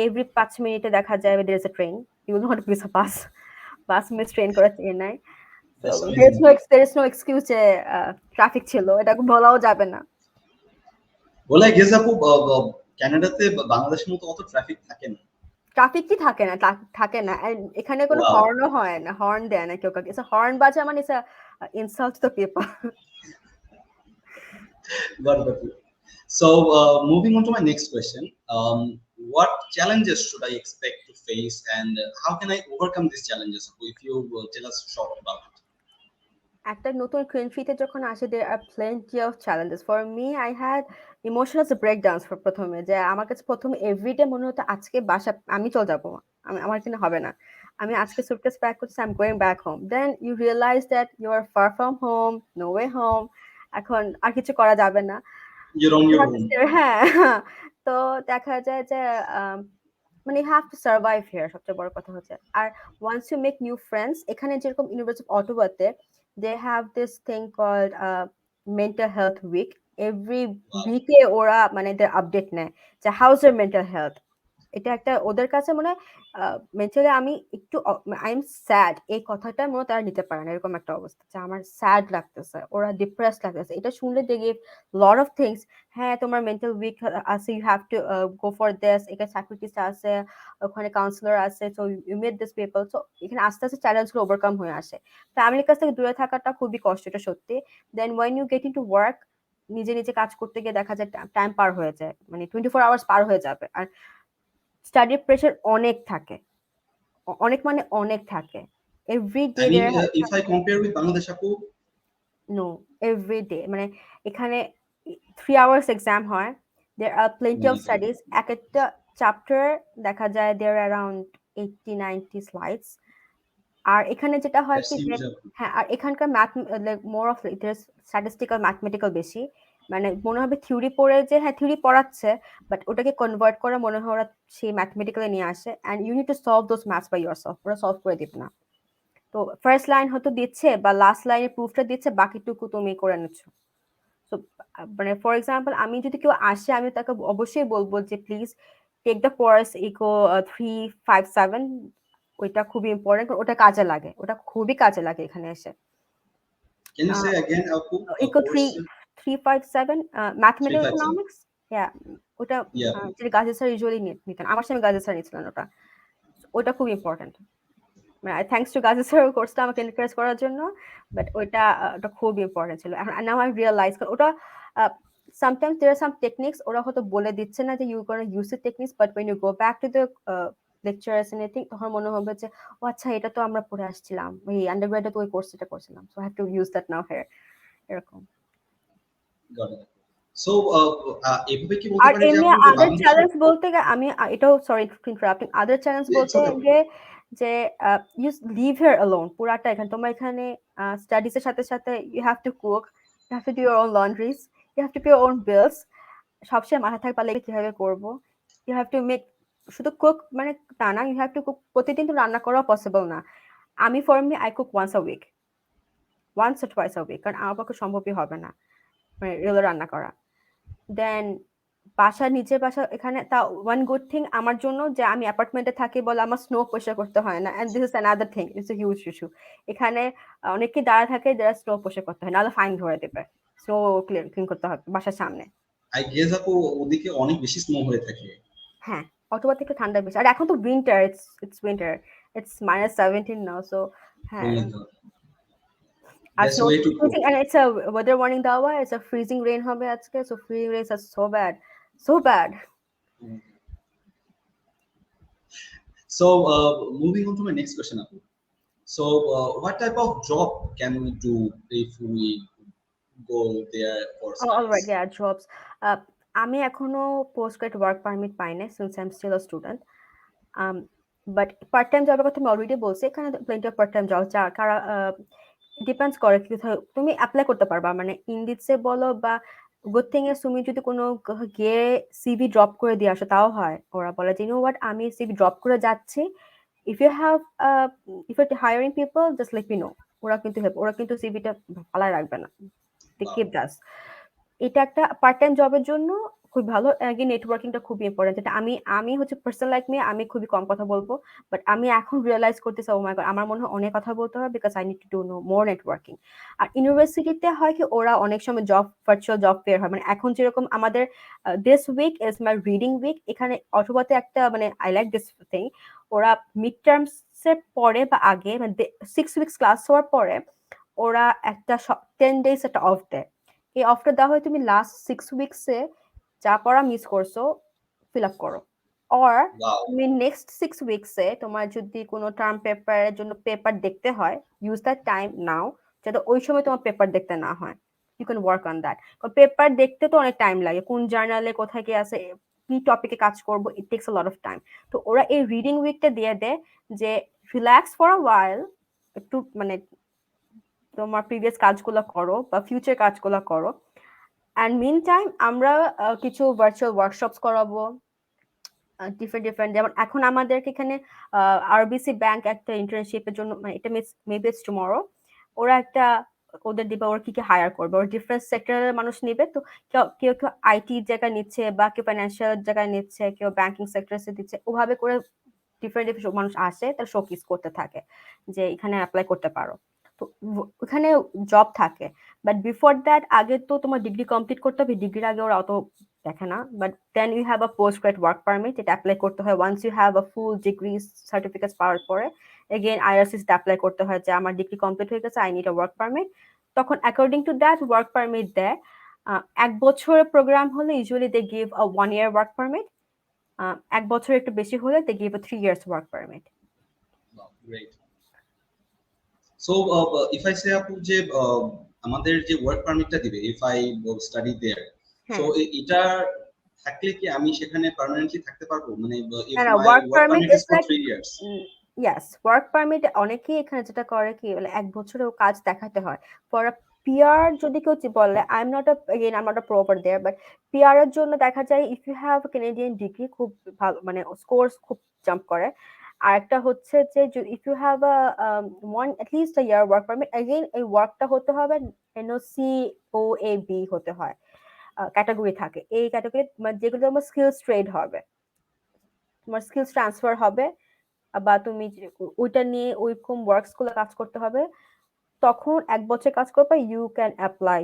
Speaker 2: Every ৫ মিনিটে দেখা যায় there is a train, you will not miss a bus miss train করার চেয়ে নাই। So
Speaker 1: That's
Speaker 2: there's
Speaker 1: amazing.
Speaker 2: no there is no excuse যে traffic ছিল, এটা বলাও যাবে না।
Speaker 1: বলে গেছে আপু, কানাডাতে বাংলাদেশের মতো অত ট্রাফিক থাকে না।
Speaker 2: ট্রাফিক কি থাকে না, থাকে না। And এখানে কোনো
Speaker 1: Wow.
Speaker 2: হর্নও হয় না, হর্ন দেয় না কেউ কাউকে। হর্ন বাজা মানে it's insult to people.
Speaker 1: Got it, appu. So, moving on to my next question. What challenges should I expect to face, and how can I overcome these challenges? If you tell us short about it.
Speaker 2: একটা নতুন কান্ট্রিতে যখন আসে, there are plenty of challenges. For me, I had emotional breakdowns প্রথমে, যে আমার কাছে প্রথমে এভরিডে মনে হতো আজকে বাসা আমি চলে যাবো, আমার কিনা হবে না, আমি আজকে সুটকেস প্যাক করছি, I am going back home. Then you realise that you are far from home, no way home, এখন আর কিছু করা যাবে না।
Speaker 1: You're on
Speaker 2: You
Speaker 1: your
Speaker 2: have to
Speaker 1: own.
Speaker 2: stay, হ্যাঁ। তো দেখা যায় যে মানে you have to survive here, সবচেয়ে বড় কথা হচ্ছে। আর once you make new friends, এখানে যেরকম ইউনিভার্সিটি অফ অটোয়াতে they have this thing called mental health week. Every
Speaker 1: Wow.
Speaker 2: week ওরা মানে their update নেয় যে how's your mental health. এটা একটা ওদের কাছে মনে হয় মেন্টালি আমি একটু আই এম স্যাড, এই কথাটা মনে হয় তারা নিতে পারে না, এরকম একটা অবস্থা যে আমার স্যাড লাগতেছে, ওরা ডিপ্রেসড লাগতেছে। এটা শুনলে they give lot of things. হ্যাঁ, তোমার মেন্টাল উইক আছে, you have to go for this, এখানে সাইকিয়াট্রিস্ট আছে, ওখানে কাউন্সিলর আছে, so you meet this people. সো এখানে আস্তে আস্তে চ্যালেঞ্জগুলো ওভারকাম হয়ে আসে। ফ্যামিলির কাছ থেকে দূরে থাকাটা খুবই কষ্ট, এটা সত্যি। Then when you get into work, নিজে নিজে কাজ করতে গিয়ে দেখা যায় টাইম পার হয়ে যায়, মানে 24 আওয়ার্স পার হয়ে যাবে। আর স্টাডির প্রেশার অনেক থাকে, অনেক মানে অনেক থাকে। Every day
Speaker 1: I mean,
Speaker 2: there
Speaker 1: if I compare with Bangladesh, appu,
Speaker 2: no, every day মানে এখানে 3 আওয়ার্স এক্সাম হয়, there are plenty of
Speaker 1: amazing.
Speaker 2: Studies. এক একটা চ্যাপ্টার দেখা যায় দেয়ার অ্যারাউন্ড 80-90 স্লাইডস। আর এখানে যেটা হয়
Speaker 1: That's
Speaker 2: কি যে,
Speaker 1: huge, appu.
Speaker 2: হ্যাঁ, আর এখানকার math like more of statistical mathematical বেশি। মানে মনে হবে থিওরি পড়ে যে হ্যাঁ থিওরি পড়াচ্ছে, বাট ওটাকে কনভার্ট করে মনে হয় ওরা সেই ম্যাথমেটিক্যালে নিয়ে আসে, and you need to solve those maths by yourself, ওরা সলভ করে দিবে না। তো ফার্স্ট লাইন হয়তো দিচ্ছে বা লাস্ট লাইনে প্রুফটা দিচ্ছে, বাকিটুকু তুমি করে নিচ্ছ। সো মানে ফর এক্সাম্পল, আমি যদি কেউ আসে, আমি তাকে অবশ্যই বলবো যে please take the course eco 357, ওইটা খুবই ইম্পর্টেন্ট, ওটা কাজে লাগে, ওটা খুবই কাজে লাগে এখানে এসে।
Speaker 1: Can you say again, appu,
Speaker 2: eco
Speaker 1: course
Speaker 2: 357 mathematical
Speaker 1: 357?
Speaker 2: Economics, হ্যাঁ। ওটা
Speaker 1: Yeah.
Speaker 2: যেটা গাজী স্যার ইউজুয়ালি নিতেন, আমার সামনে গাজী স্যার নিয়েছিলেন ওটা। ওটা খুব ইম্পর্টেন্ট, মানে থ্যাঙ্কস টু গাজী স্যার কোর্সটা আমাকে এনকারেজ করার জন্য। বাট ওটা খুব ইম্পর্টেন্ট ছিল। এখন নাও আই রিয়েলাইজ ওটা sometimes there are some techniques ওরা হয়তো বলে দিচ্ছে না যে you gonna use the techniques, but when you go back to the lectures and anything, তখন মনে হবে যে ও আচ্ছা, এটা তো আমরা পড়ে আসছিলাম, ওই আন্ডারগ্রেডে তো ওই কোর্সটা করছিলাম, so I have to use that now here, এরকম।
Speaker 1: Got it. So, এভাবে কি বলতে
Speaker 2: আর
Speaker 1: পারি যে
Speaker 2: এমনি
Speaker 1: আপু যে
Speaker 2: আদার
Speaker 1: বাংলাদেশে,
Speaker 2: চ্যালেঞ্জ বলতে আমি এটাও sorry interrupting, other challenge
Speaker 1: it's
Speaker 2: বলতে
Speaker 1: okay.
Speaker 2: যে যে ইউ লিভ হিয়ার অ্যালোন পুরাটা। এখানে তোমার এখানে স্টাডিজ এর সাথে সাথে you have to cook, you have to do your own laundries, you have to pay your own bills. সবসময় মাথা থাকতে পারলে কিভাবে করবো, ইউ হ্যাভ টু মেক, শুধু কুক মানে তা না, ইউ হ্যাভ টু কুক, প্রতিদিন তো রান্না করা পসিবল না। আমি for me I cook once a week, once twice a week, কারণ আমার পক্ষে সম্ভবই হবে না মানে রেগুলার রান্না করা। দেন বাসা নিচের বাসা এখানে তা ওয়ান গুড থিং আমার জন্য যে আমি অ্যাপার্টমেন্টে থাকি বলে আমার স্নো পরিষ্কার করতে হয় না, and this is another thing, it's a huge issue. এখানে অনেকে দাঁড়া থাকে যারা স্নো পরিষ্কার করতে হয়, নাহলে ফাইন ধরে দেবে। স্নো ক্লিন করতে হবে বাসার সামনে।
Speaker 1: আই গেস আপু ওদিকে অনেক বেশি স্নো হয়ে থাকে।
Speaker 2: হ্যাঁ, অটোবা থেকে ঠান্ডা বেশি, আর এখন তো winter, it's winter, it's -17 now, so
Speaker 1: ও
Speaker 2: হ্যাঁ।
Speaker 1: মাই গড,
Speaker 2: আর
Speaker 1: that's
Speaker 2: snow
Speaker 1: way too cold.
Speaker 2: Freezing, and it's a weather warning দেওয়া, it's a freezing rain হবে আজকে, so freezing rains are so bad, so bad.
Speaker 1: So moving on to my next question, Apu. So what type of job can we do if we go there for
Speaker 2: Oh, all
Speaker 1: studies?
Speaker 2: right, yeah, jobs. Uh, আমি এখনো post grad work permit পাই নাই, since I am still a student. But part time জবের কথা আমি already বলছি, এখানে plenty of part time job যা কারা ডিপেন্ডস করে কি তুমি অ্যাপ্লাই করতে পারবা, মানে ইন্ডিডসে বলো বা গুড থিং এর তুমি যদি কোনো গিয়ে সিভি ড্রপ করে দিয়ে আসো তাও হয়। ওরা বলে যে ইউ নো হোয়াট, আমি সিভি ড্রপ করে যাচ্ছি, if you have if you hiring people just let me know. ওরা কিন্তু হেল্প, ওরা কিন্তু সিভিটা ফালায় রাখবে না, দে
Speaker 1: Wow.
Speaker 2: কিপ ডাস। এটা একটা পার্ট টাইম জবের জন্য খুব ভালো। আগে নেটওয়ার্কিংটা খুবই ইম্পর্টেন্ট, যেটা আমি আমি হচ্ছে পার্সন লাইক মি, আমি খুবই কম কথা বলবো, বাট আমি এখন রিয়েলাইজ করতেছি ও মাই গড, আমার মনে হয় অনেক কথা বলতে হবে, because I need to know more networking. আর ইউনিভার্সিটিতে হয় কি, ওরা অনেক সময় জব ভার্চুয়াল জব ফেয়ার হয়, মানে এখন যেরকম আমাদের this week is my reading week, এখানে অথবাতে একটা মানে আই লাইক দিস থিং, ওরা মিড টার্মস এর পরে বা আগে মানে 6 উইকস ক্লাস হওয়ার পরে ওরা একটা 10 days একটা অফ দেয়। এই অফটা দেওয়া হয় তুমি লাস্ট 6 উইকসে যা পড়া মিস করছো ফিল আপ করো, অর
Speaker 1: Wow.
Speaker 2: তুমি নেক্সট 6 উইকসে তোমার যদি কোনো টার্ম পেপারের জন্য পেপার দেখতে হয়, ইউজ দ্যাট টাইম নাও, যাতে ওই সময় তোমার পেপার দেখতে না হয়। You can work on that, কারণ পেপার দেখতে তো অনেক টাইম লাগে, কোন জার্নালে কোথায় কি আছে, কি টপিকে কাজ করবো, it takes a lot of time. তো ওরা এই রিডিং উইকটা দিয়ে দেয় যে রিল্যাক্স ফর আ ওয়াইল, একটু মানে তোমার প্রিভিয়াস কাজগুলো করো বা ফিউচার কাজগুলো করো। অ্যান্ড মিন টাইম আমরা কিছু ভার্চুয়াল ওয়ার্কশপস করাবো, ডিফারেন্ট যেমন এখন আমাদেরকে এখানে আরবিসি ব্যাংক একটা ইন্টার্নশিপের জন্য, মানে এটা মেবি ইটস টুমরো, ওরা একটা ওদের দিবে, ওরা কি কি হায়ার করবে, ওরা ডিফারেন্ট সেক্টরের মানুষ নিবে। তো কেউ কেউ আইটি জায়গায় নিচ্ছে, বা কেউ ফাইন্যান্সিয়াল জায়গায় নিচ্ছে, কেউ ব্যাংকিং সেক্টরে দিচ্ছে, ওভাবে করে ডিফারেন্ট ডিফারেন্ট মানুষ আসে, তারা শোকেস করতে থাকে যে এখানে অ্যাপ্লাই করতে পারো। তো ওখানে জব থাকে, বাট বিফোর দ্যাট আগে তো তোমার ডিগ্রি কমপ্লিট করতে হবে, ডিগ্রির আগে ওরা অত দেখে না। But then you have a post grad work permit, এটা অ্যাপ্লাই করতে হয় once you have a full degree certificate পাওয়ার পরে। এগেইন আইআরসিসিতে অ্যাপ্লাই করতে হয় যে আমার ডিগ্রি কমপ্লিট হয়ে গেছে, I need a work permit. তখন according to that work permit দেয়। 1 বছরের প্রোগ্রাম হলে usually they give a 1 year work permit, 1 বছর একটু বেশি হলে they give a 3 years work permit.
Speaker 1: Wow, great. So if I say আপু যে আমাদের যে ওয়ার্ক পারমিটটা দিবে, if I study there, so
Speaker 2: হ্যাঁ,
Speaker 1: এটা থাকলে কি আমি সেখানে পার্মানেন্টলি থাকতে পারবো, মানে if
Speaker 2: না না,
Speaker 1: my
Speaker 2: work
Speaker 1: work
Speaker 2: permit
Speaker 1: permit
Speaker 2: is
Speaker 1: is for
Speaker 2: like
Speaker 1: 3 years?
Speaker 2: Yes, work permit অনেকেই এখানে যেটা করে কি, মানে 1 বছরেও কাজ দেখাতে হয়। ফর আ পিআর যদি কেউ বলে, I am not I am not a proper there, but PR এর জন্য দেখা যায় if you have Canadian degree খুব ভালো, মানে স্কোরস খুব জাম্প করে। আর একটা হচ্ছে যে if you have a one at least a year work permit, again এই ওয়ার্কটা হতে হবে এনওসি ও এ বি হতে হয়, ক্যাটাগরি থাকে এই ক্যাটাগরি, যেগুলো তোমার স্কিলস ট্রেড হবে, তোমার স্কিলস ট্রান্সফার হবে, বা তুমি ওইটা নিয়ে ওইরকম ওয়ার্কস গুলো কাজ করতে হবে, তখন 1 বছর কাজ করবে, ইউ ক্যান অ্যাপ্লাই।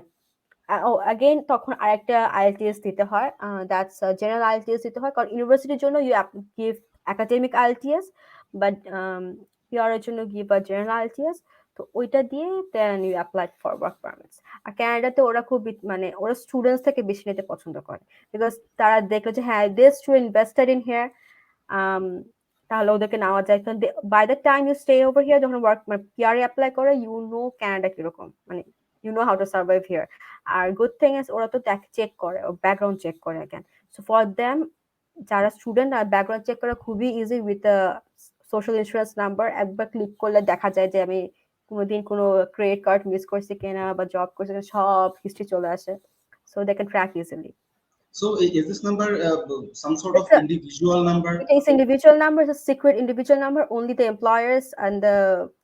Speaker 2: ও অ্যাগেইন তখন আরেকটা আইএলটিএস দিতে হয়, দ্যাটস জেনারেল আইএলটিএস দিতে হয়, কারণ ইউনিভার্সিটির জন্য you give academic IELTS, but PR এর জন্য গিভ আ জেনারেল আইএলটিএস। তো ওইটা দিয়ে then you apply for work permits. আর কানাডাতে ওরা খুব মানে ওরা স্টুডেন্টস থেকে বেশি নিতে পছন্দ করে, বিকজ তারা দেখলো যে হ্যাঁ this student invested in here, um, তাহলে ওদেরকে নেওয়া যায়। কারণ by the time you stay over here, যখন ওয়ার্ক মানে পিআরে অ্যাপ্লাই করে, ইউ নো কানাডা কিরকম, মানে you know how to survive here. আর গুড থিং ইজ ওরা তো চেক করে, ব্যাকগ্রাউন্ড চেক করে অ্যাগেন। সো ফর দেম, যারা স্টুডেন্ট আর ব্যাকগ্রাউন্ড চেক করা খুবই easy, with social insurance number একবার ক্লিক করলে দেখা যায় যে আমি কোনোদিন কোনো ক্রেডিট কার্ড মিস করছি কিনা বা জব করছি কিনা, সব হিস্ট্রি চলে আসে, so they can track easily.
Speaker 1: So is this number some sort of
Speaker 2: It's a
Speaker 1: individual number?
Speaker 2: It is individual number. It's a secret individual number. Only the employers and the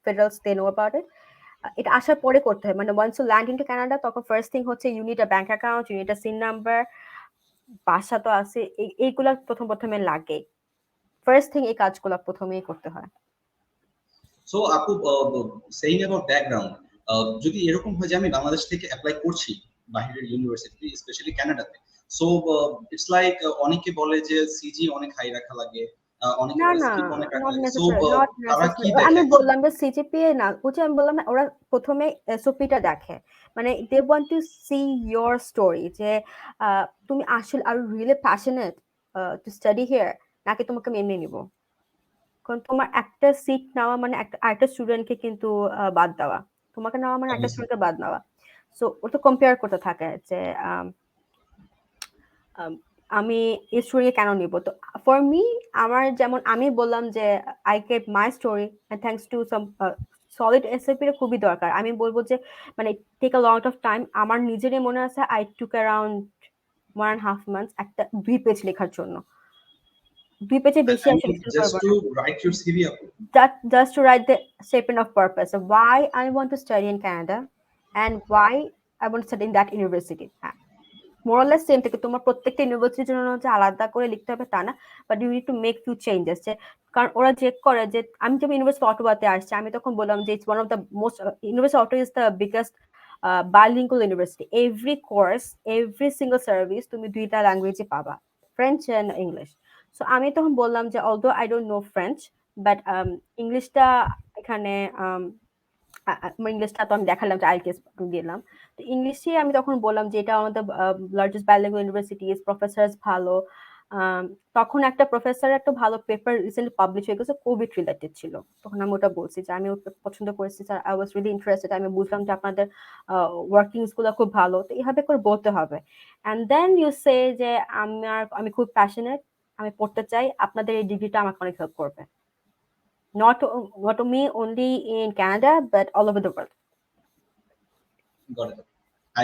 Speaker 2: federals they know about it. এটা আসার পরে করতে হয়, মানে once you land into Canada, তখন first thing হচ্ছে you need a bank account, you need a SIN number, বাসা তো আছে, এইগুলা প্রথমে লাগে। ফার্স্ট থিং এই কাজগুলা প্রথমেই করতে হয়।
Speaker 1: সো আপু, সেইং অ্যাবাউট ব্যাকগ্রাউন্ড, যদি এরকম হয় যে আমি বাংলাদেশ থেকে অ্যাপ্লাই করছি বাইরের ইউনিভার্সিটি, স্পেশালি কানাডাতে, সো ইটস লাইক অনেকে বলে যে সিজি অনেক হাই রাখা লাগে, অনেকে
Speaker 2: না,
Speaker 1: বলে
Speaker 2: না,
Speaker 1: স্কিপ অনেক রাখা
Speaker 2: নট
Speaker 1: লাগে, সো
Speaker 2: নেসেসারি, নট
Speaker 1: তারা কি
Speaker 2: নেসেসারি।
Speaker 1: দেখে
Speaker 2: আমি
Speaker 1: অ্যাকচুয়ালি?
Speaker 2: বললাম যে সিজিপিএ না, ওই যে আমি বললাম না, ওরা প্রথমে এসওপিটা দেখে। মানে they want to see your story, যে তুমি আসলে আর really passionate to study here, নাকি তোমাকে মেনে নিব। কারণ তোমার একটা সিট নেওয়া মানে আরেকটা স্টুডেন্টকে কিন্তু বাদ দেওয়া, তোমাকে নেওয়া মানে একটা স্টুডেন্টকে বাদ নেওয়া। সো ও তো কম্পেয়ার করতে থাকে যে আম, আমি এই স্টোরি কেন নিব। তো ফর মি, আমার যেমন আমি বললাম যে I keep my story thanks to some solid SOP এর খুবই দরকার। আমি বলবো যে মানে take a lot of time. আমার নিজেরই মনে আছে আই টুক অ্যারাউন্ড 1.5 months একটা 2 পেজ লেখার জন্য। 2 পেজে বেশি
Speaker 1: আই
Speaker 2: আসলে
Speaker 1: মিন
Speaker 2: ফিল
Speaker 1: জাস্ট
Speaker 2: করবো
Speaker 1: টু
Speaker 2: না।
Speaker 1: রাইট ইউর সিভি আপু?
Speaker 2: That just to write the statement of purpose of why I want to study in Canada and why I want to study in that university. মোরালেস same থেকে তোমার প্রত্যেকটা ইউনিভার্সিটির জন্য যে আলাদা করে লিখতে হবে তা না, but you need to make few changes. যে কারণ ওরা চেক করে যে আমি যখন ইউনিভার্সিটি অটোয়াতে আসছি, আমি তখন বললাম যে it's one of the most, university auto is the biggest bilingual university. Every course, every single service তুমি 2টা ল্যাঙ্গুয়েজে পাবা, ফ্রেঞ্চ এন্ড ইংলিশ। সো আমি তখন বললাম যে although I don't know French, but ইংলিশটা এখানে আমার ইংলিশটা তো আমি দেখালাম যে আইএলটিএস দিলাম। তো ইংলিশে আমি তখন বললাম যে এটা আমাদের লার্জেস্ট বাইলিঙ্গুয়াল ইউনিভার্সিটিজ, প্রফেসরস ভালো। আম, তখন একটা প্রফেসর একটা ভালো পেপার রিসেন্টলি পাবলিশ হয়ে গেছে, কোভিড রিলেটেড ছিল। তখন আমি ওটা বলছি যে আমি ওটা পছন্দ করেছি sir, I was really interested. আমি বুঝলাম যে আপনাদের ওয়ার্কিংস গুলো খুব ভালো। তো এইভাবে করে বলতে হবে। অ্যান্ড দেন ইউ সে যে আমি খুব প্যাশনেট, আমি পড়তে চাই, আপনাদের এই ডিগ্রিটা আমাকে অনেক হেল্প করবে, not me only in Canada but all over the world.
Speaker 1: Got it.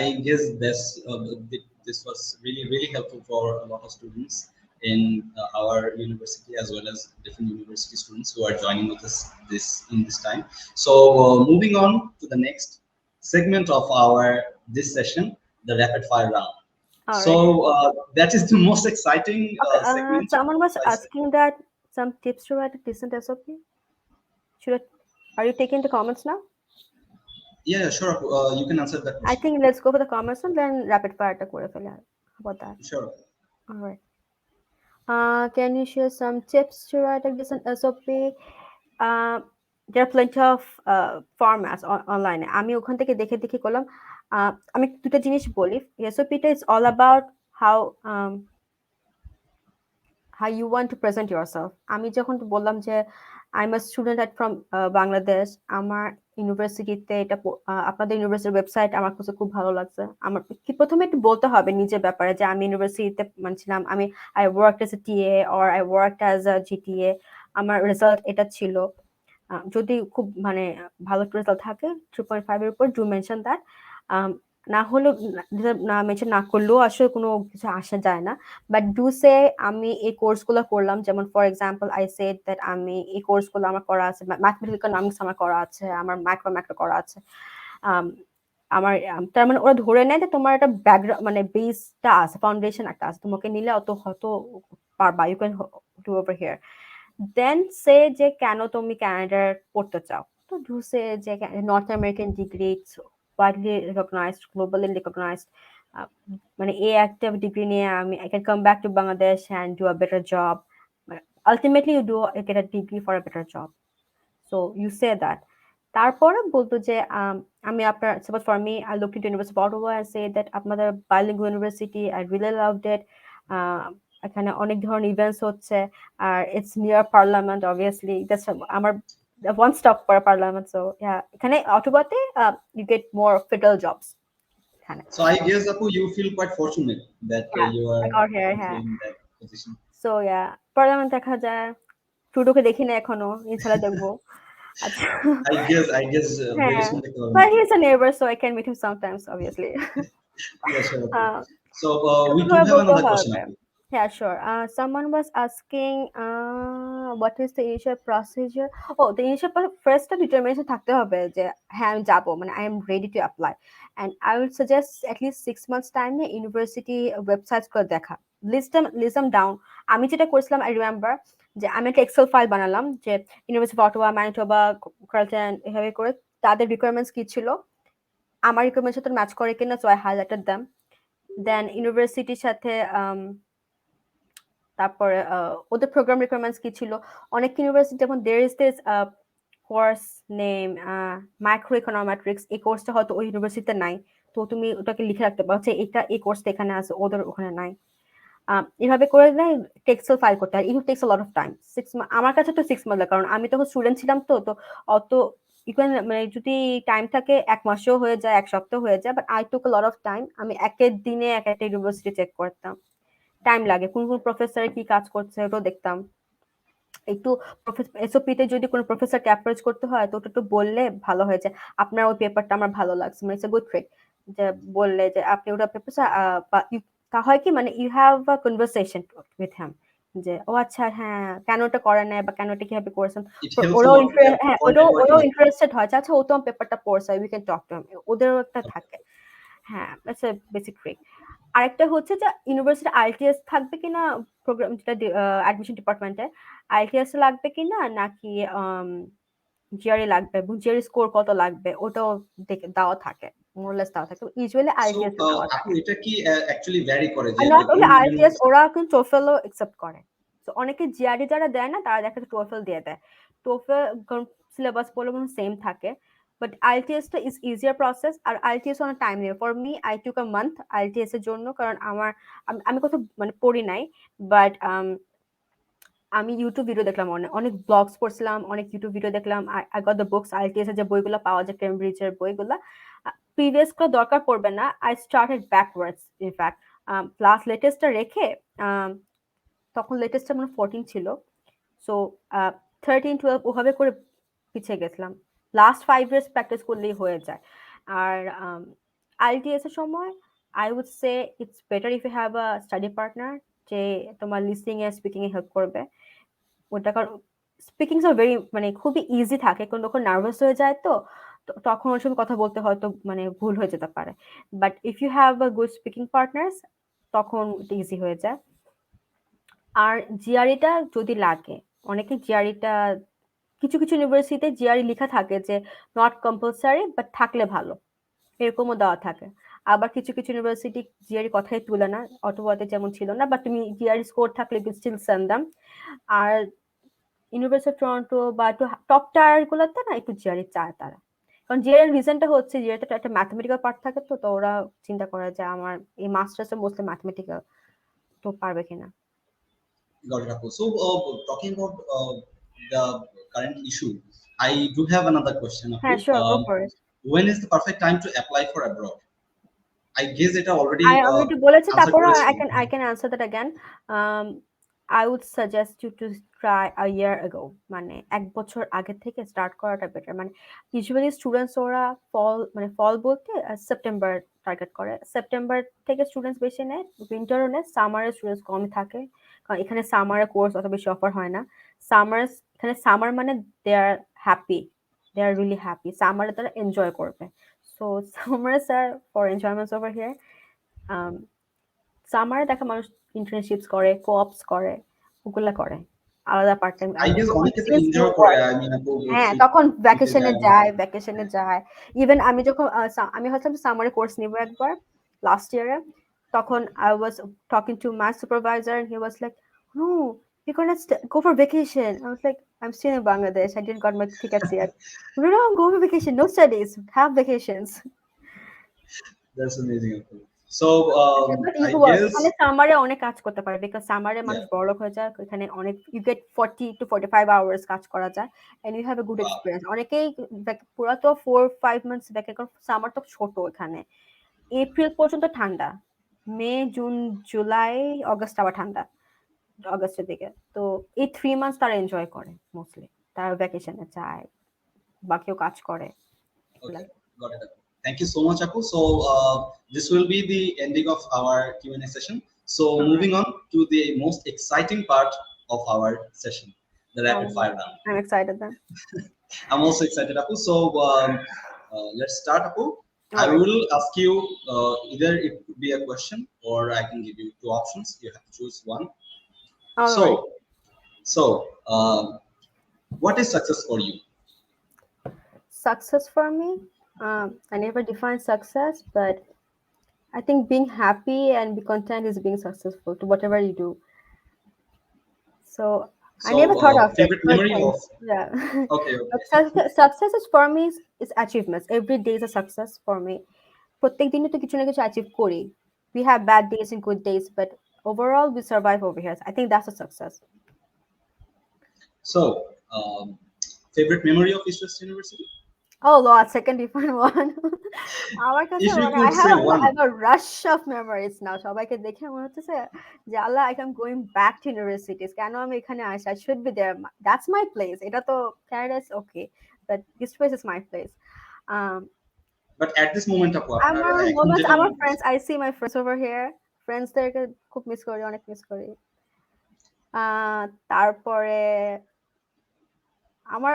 Speaker 1: I guess this was really helpful for a lot of students in our university, as well as different university students who are joining with us this time. So moving on to the next segment of our this session, the rapid fire round.
Speaker 2: All
Speaker 1: So
Speaker 2: right.
Speaker 1: that is the most exciting
Speaker 2: Okay.
Speaker 1: segment,
Speaker 2: Someone was
Speaker 1: I say.
Speaker 2: asking that some tips to write a decent SOP. Are you taking the comments now?
Speaker 1: Yeah, sure. You can answer that
Speaker 2: I
Speaker 1: question.
Speaker 2: think let's go for the comments and then rapid fire ta kore fele. How about that?
Speaker 1: Sure.
Speaker 2: All right. Can you share some tips to write a decent SOP? Uh, there are plenty of formats online. আমি ওখান থেকে দেখে দেখে করলাম। আমি দুটো জিনিস বলি। SOP টা is all about how how you want to present yourself. আমি যখন বললাম যে I am a student at from Bangladesh, আমার ইউনিভার্সিটিতে এটা আপনাদের ইউনিভার্সিটির ওয়েবসাইট আমার কাছে খুব ভালো লাগছে। আমার কি প্রথমে একটু বলতে হবে নিজের ব্যাপারে যে আমি ইউনিভার্সিটিতে মানছিলাম, আমি I work as a TA or I work as a GTA, আমার রেজাল্ট এটা ছিল। যদি খুব মানে ভালো রেজাল্ট থাকে 3.5 এর উপর, ডু মেনশন দ্যাট। না হলেও না মেনশন না করলেও আসলে কোনো কিছু আসা যায় না। বাট ডু সে আমি এই কোর্সগুলো করলাম, যেমন for example I said that আমি এই কোর্সগুলো আমার করা আছে, ম্যাথমেটিক্যাল ইকোনমিক্স আমার করা আছে, আমার ম্যাক্রো করা আছে। আমার তার মানে ওরা ধরে নেয় যে তোমার একটা ব্যাকগ্রাউন্ড মানে বেসটা আছে, ফাউন্ডেশন একটা আছে, তোমাকে নিলে অত হয়তো পারবা, you can do over here. Then say যে কেন তুমি ক্যানাডার পড়তে চাও, তো ডু সে যে North American degree, widely recognised, globally recognised. মানে এই একটা ডিগ্রি নিয়ে আমি I can come back to Bangladesh and do a better job. Ultimately you do get a degree for a better job. So you say that. তারপরে বলতো যে আমি আপনার suppose for me I look into university of Ottawa and say that আপনাদের bilingual university, I really loved it. এখানে অনেক ধরনের events হচ্ছে, আর it's near parliament obviously, that's আমার one stop for parliament. So yeah, এখানে অটোবাতে you get more federal jobs এখানে।
Speaker 1: So I guess, Apu, you feel quite fortunate that
Speaker 2: Yeah,
Speaker 1: you
Speaker 2: I
Speaker 1: are
Speaker 2: got here,
Speaker 1: currently
Speaker 2: হ্যাঁ।
Speaker 1: in that position.
Speaker 2: So yeah, parliament দেখা যায়, ট্রুডোকে দেখি না এখনো, ইনশাআল্লাহ দেখবো। আচ্ছা।
Speaker 1: I guess very
Speaker 2: হ্যাঁ,
Speaker 1: soon দেখতে পাবেন
Speaker 2: but
Speaker 1: আপনি।
Speaker 2: he's a neighbor so I can meet him sometimes obviously.
Speaker 1: Yeah, sure, Apu.
Speaker 2: uh,
Speaker 1: So we do
Speaker 2: সবসময়
Speaker 1: have
Speaker 2: বলতে
Speaker 1: another question,
Speaker 2: হবে।
Speaker 1: Apu.
Speaker 2: Yeah, sure. Someone was asking, what is the initial procedure? Oh, the initial first determination থাকতে হবে যে হ্যাঁ আমি যাবো, মানে I am ready to apply, and I would suggest at least 6 months time এ university websites গুলো দেখা। List them down. আমি যেটা করেছিলাম আই রিমেম্বার যে আমি একটা এক্সেল ফাইল বানালাম যে university of Ottawa, Manitoba, Carlton এভাবে করে তাদের রিকোয়ারমেন্টস কি ছিল, আমার রিকোয়ারমেন্টের সাথে ম্যাচ করে কিনা, সো আই হাইলাইটেড দেম। দেন ইউনিভার্সিটির সাথে তারপরে ওদের প্রোগ্রাম রিকোয়ারমেন্টস কি ছিল। অনেক ইউনিভার্সিটি যেমন there is this course name microeconometrics, এই কোর্সটা হয়তো ওই ইউনিভার্সিটিতে নাই, তো তুমি ওটাকে লিখে রাখতে পারো যে এটা এই কোর্সটা এখানে আছে, ওদের ওখানে নাই। এভাবে করে টেক্সটাইল ফাইল করতে হয়। It takes a lot of time. আমার কাছে তো 6 মান্থ লাগে, কারণ আমি তখন স্টুডেন্ট ছিলাম, তো অত মানে যদি টাইম থাকে 1 মাসেও হয়ে যায়, 1 সপ্তাহ হয়ে যায়, but I took a lot of time. আমি একের দিনে এক একটা ইউনিভার্সিটি চেক করতাম, টাইম লাগে, কোন কোন প্রফেসর কি কাজ করছে ওটাও দেখতাম। একটু এসওপিতে যদি কোনো প্রফেসরকে অ্যাপ্রোচ করতে হয় তো ওটা একটু বললে ভালো হয়ে যায়, আপনার ওই পেপারটা আমার ভালো লাগছে, মানে ইটস এ গুড ট্রিক, যে বললে যে আপনি ওটা পেপার তা হয় কি, মানে you have a conversation with him, যে ও আচ্ছা হ্যাঁ কেন ওটা করে নাই বা কেন ওটা কিভাবে করেছেন।
Speaker 1: It helps a
Speaker 2: ওরাও
Speaker 1: lot to have
Speaker 2: হ্যাঁ
Speaker 1: content working.
Speaker 2: ইন্টারেস্টেড হয়, আচ্ছা ও তো পেপারটা পড়ছে, we can talk to him, ওদেরও একটা থাকে। হ্যাঁ, দ্যাটস এ বেসিক ট্রিক। আরেকটা হচ্ছে যে ইউনিভার্সিটি আইটিএস থাকবে কিনা, প্রোগ্রাম যেটা অ্যাডমিশন ডিপার্টমেন্টে আইটিএস লাগবে কিনা, নাকি জিআরই লাগবে, জিআরই স্কোর কত লাগবে, ওটাও দেওয়া থাকে, মোরলেস দেওয়া থাকে। ইউজুয়ালি
Speaker 1: So,
Speaker 2: আইটিএস এ দেওয়া
Speaker 1: আপু
Speaker 2: থাকে।
Speaker 1: এটা কি actually vary করে যে
Speaker 2: আর নট
Speaker 1: কোন
Speaker 2: অনলি আইটিএস,
Speaker 1: ইউনিভার্সিটি?
Speaker 2: ওরা কিন্তু টোফেলও একসেপ্ট করে। তো অনেকে জিআরই যারা দেয় না, তারা দেখা যায় টোফেল দিয়ে দেয়। টোফেল সিলেবাস বলে সেম থাকে, বাট আইটিএস টা ইজ ইজিয়ার প্রসেস। আর আইটিএস অনেক টাইম নেবে। For me I took a month IELTS এর জন্য, কারণ আমি কত মানে পড়ি নাই, বাট আমি ইউটিউব ভিডিও দেখলাম, অনেক ব্লগস পড়ছিলাম, অনেক ইউটিউব ভিডিও দেখলাম। I got the books, IELTS এর যে বইগুলো পাওয়া যায়, কেমব্রিজের বইগুলা প্রিভিয়াস করে দরকার পড়বে না। I started backwards in fact, class লেটেস্টটা রেখে, তখন লেটেস্টটা মানে 14 ছিল, সো 13 12 ওভাবে করে পিছিয়ে গেছিলাম। লাস্ট 5 ইয়ার্স প্র্যাকটিস করলেই হয়ে যায়। আর আইটিএস এর সময় I would say it's better if you have a study partner, যে তোমার লিসনিং এ স্পিকিং এ হেল্প করবে। ওটা কারণ স্পিকিং ভেরি মানে খুবই ইজি থাকে, কোন যখন নার্ভাস হয়ে যায় তো তখন ওর সঙ্গে কথা বলতে হয়তো মানে ভুল হয়ে যেতে পারে। But if you have a good speaking partners, তখন এটা ইজি হয়ে যায়। আর জিআরইটা যদি লাগে, অনেকে জিআরইটা কিছু কিছু ইউনিভার্সিটিতে জিআরই লেখা থাকে যে নট কম্পালসারি, বাট থাকলে ভালো, এরকমও দেওয়া থাকে। আবার কিছু কিছু ইউনিভার্সিটি জিআরই কথাই তুলে না, অটোয়াতে যেমন ছিল না, বাট তুমি জিআরই স্কোর থাকলে স্টিল সেন্ড দেম। আর ইউনিভার্সিটি অফ টরন্টো বা একটু টপ টায়ার গুলোতে না একটু জিআরই চায় তারা, কারণ জিআর রিজনটা হচ্ছে জিআরটা একটা ম্যাথমেটিক্যাল পার্ট থাকে, তো ওরা চিন্তা করে যে আমার এই মাস্টার্সটা মোস্টলি ম্যাথমেটিক্যাল, তো পারবে কিনা।
Speaker 1: Got it, Apple. So, talking about the current issue, I do have another question,
Speaker 2: হ্যাঁ,
Speaker 1: Appu.
Speaker 2: Sure, go for it.
Speaker 1: When is the perfect time to apply for abroad? I guess এটা already
Speaker 2: আমি একটু বলেছি,
Speaker 1: answer
Speaker 2: তারপর
Speaker 1: করেছি।
Speaker 2: I can answer that again. I would suggest you to try a year ago, মানে 1 বছর আগে থেকে স্টার্ট করাটা বেটার। মানে ইউজুয়ালি স্টুডেন্টস ওরা ফল বলতে সেপ্টেম্বর টার্গেট করে, সেপ্টেম্বর থেকে স্টুডেন্টস বেশি নেয়, উইন্টারও নেয়, সামারে স্টুডেন্টস কম থাকে, কারণ এখানে সামারে কোর্স অত বেশি অফার হয় না। এখানে সামার মানে they are happy, they are really happy, সামারে তারা এনজয় করবে। So summers are for enjoyments over here. সামারে দেখা মানুষ ইন্টার্নশিপস করে, কোঅপস করে, ওগুলা করে আলাদা পার্ট টাইম।
Speaker 1: I guess অনেকে তো এনজয় করে, I mean, আপু
Speaker 2: হ্যাঁ,
Speaker 1: শীত
Speaker 2: তখন
Speaker 1: শীতে যায় অনেকে।
Speaker 2: ভ্যাকেশনে যায়। ইভেন আমি যখন আমি ভাবছিলাম সামারে কোর্স নিব একবার লাস্ট ইয়ারে, তখন I was talking to my supervisor and he was like, no you're gonna go for vacation. I was like, I'm still in Bangladesh, I didn't got my tickets yet. No, go for vacation, no studies, have vacations.
Speaker 1: That's amazing, আপু. So,
Speaker 2: but
Speaker 1: I guess,
Speaker 2: এখানে সামারে অনেক কাজ করতে পারে, because সামারে মানুষ
Speaker 1: yeah,
Speaker 2: বড়লোক হয়ে যায়, এখানে অনেক ইউ গেট 40 to 45 hours কাজ করা যায়, and you have a good
Speaker 1: wow,
Speaker 2: experience. অনেকেই পুরো তো 4-5 মান্থস দেখে, কারণ সামার তো ছোট এখানে, এপ্রিল পর্যন্ত ঠান্ডা, মে জুন জুলাই অগস্ট আবার ঠান্ডা, অগস্টের দিকে। তো এই 3 মান্থস তারা এনজয় করে মোস্টলি, তারা ভ্যাকেশনে যায় বা কেউ কাজ করে।
Speaker 1: okay, got it, আপু. Thank you so much, Appu. So, this will be the ending of our Q&A session. So, moving on to the most exciting part of our session, the rapid fire round.
Speaker 2: I'm excited then.
Speaker 1: I'm also excited, Appu. So, let's start, Appu. I
Speaker 2: Alright.
Speaker 1: will ask you either it could be a question or I can give you two options. You have to choose one.
Speaker 2: Alright.
Speaker 1: So, what is success for you?
Speaker 2: Success for me, I never define success, but I think being happy and be content is being successful to whatever you do. So I
Speaker 1: So,
Speaker 2: never thought of it,
Speaker 1: favorite
Speaker 2: but
Speaker 1: memory of?
Speaker 2: yeah.
Speaker 1: Okay,
Speaker 2: But
Speaker 1: okay.
Speaker 2: success is for me is achievements. Every day is a success for me. প্রত্যেক দিনই তো কিছু না কিছু achieve করি. We have bad days and good days, but overall we survive over here. I think that's a success.
Speaker 1: So, favorite memory of Eastwest University?
Speaker 2: Oh Lord, second different one. আমার কাছে
Speaker 1: If you
Speaker 2: মানে
Speaker 1: could say
Speaker 2: I
Speaker 1: one.
Speaker 2: have a rush of memories now. সবাইকে দেখে মনে হচ্ছে যে আল্লাহ I am going back to universities. কেন আমি এখানে আসি? I should be there. That's my place. এটা তো Canada is okay, but this place is my place. Um,
Speaker 1: But at this moment আপু আপনার
Speaker 2: আমার
Speaker 1: এখন
Speaker 2: moments,
Speaker 1: যেটা
Speaker 2: আমার
Speaker 1: মনে
Speaker 2: friends,
Speaker 1: পড়ছে।
Speaker 2: I see my friends over here. Friendsদেরকে খুব মিস করি, অনেক মিস করি। তারপরে আমার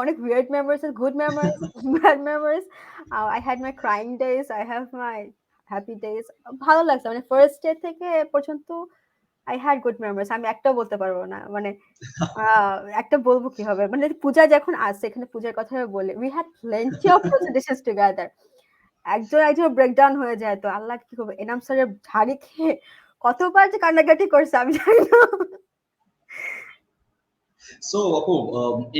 Speaker 2: অনেক weird memories, good memories, bad memories. I had my crying days, I have my happy days. ভালো লাগছে মানে ফার্স্ট ডে থেকে পর্যন্ত I had good memories. আমি একটাও বলতে পারবো না। মানে একটা বলবো কি হবে? মানে পূজা যখন আসছে এখানে পূজার কথা বলি। We had plenty of presentations together. একজন ব্রেকডাউন হয়ে যায় তো আল্লাহ কি করবে? এনাম স্যারের ঝাড়ি খেয়ে কতবার যে কান্নাকাটি করছে আমি জানি না।
Speaker 1: So আপু,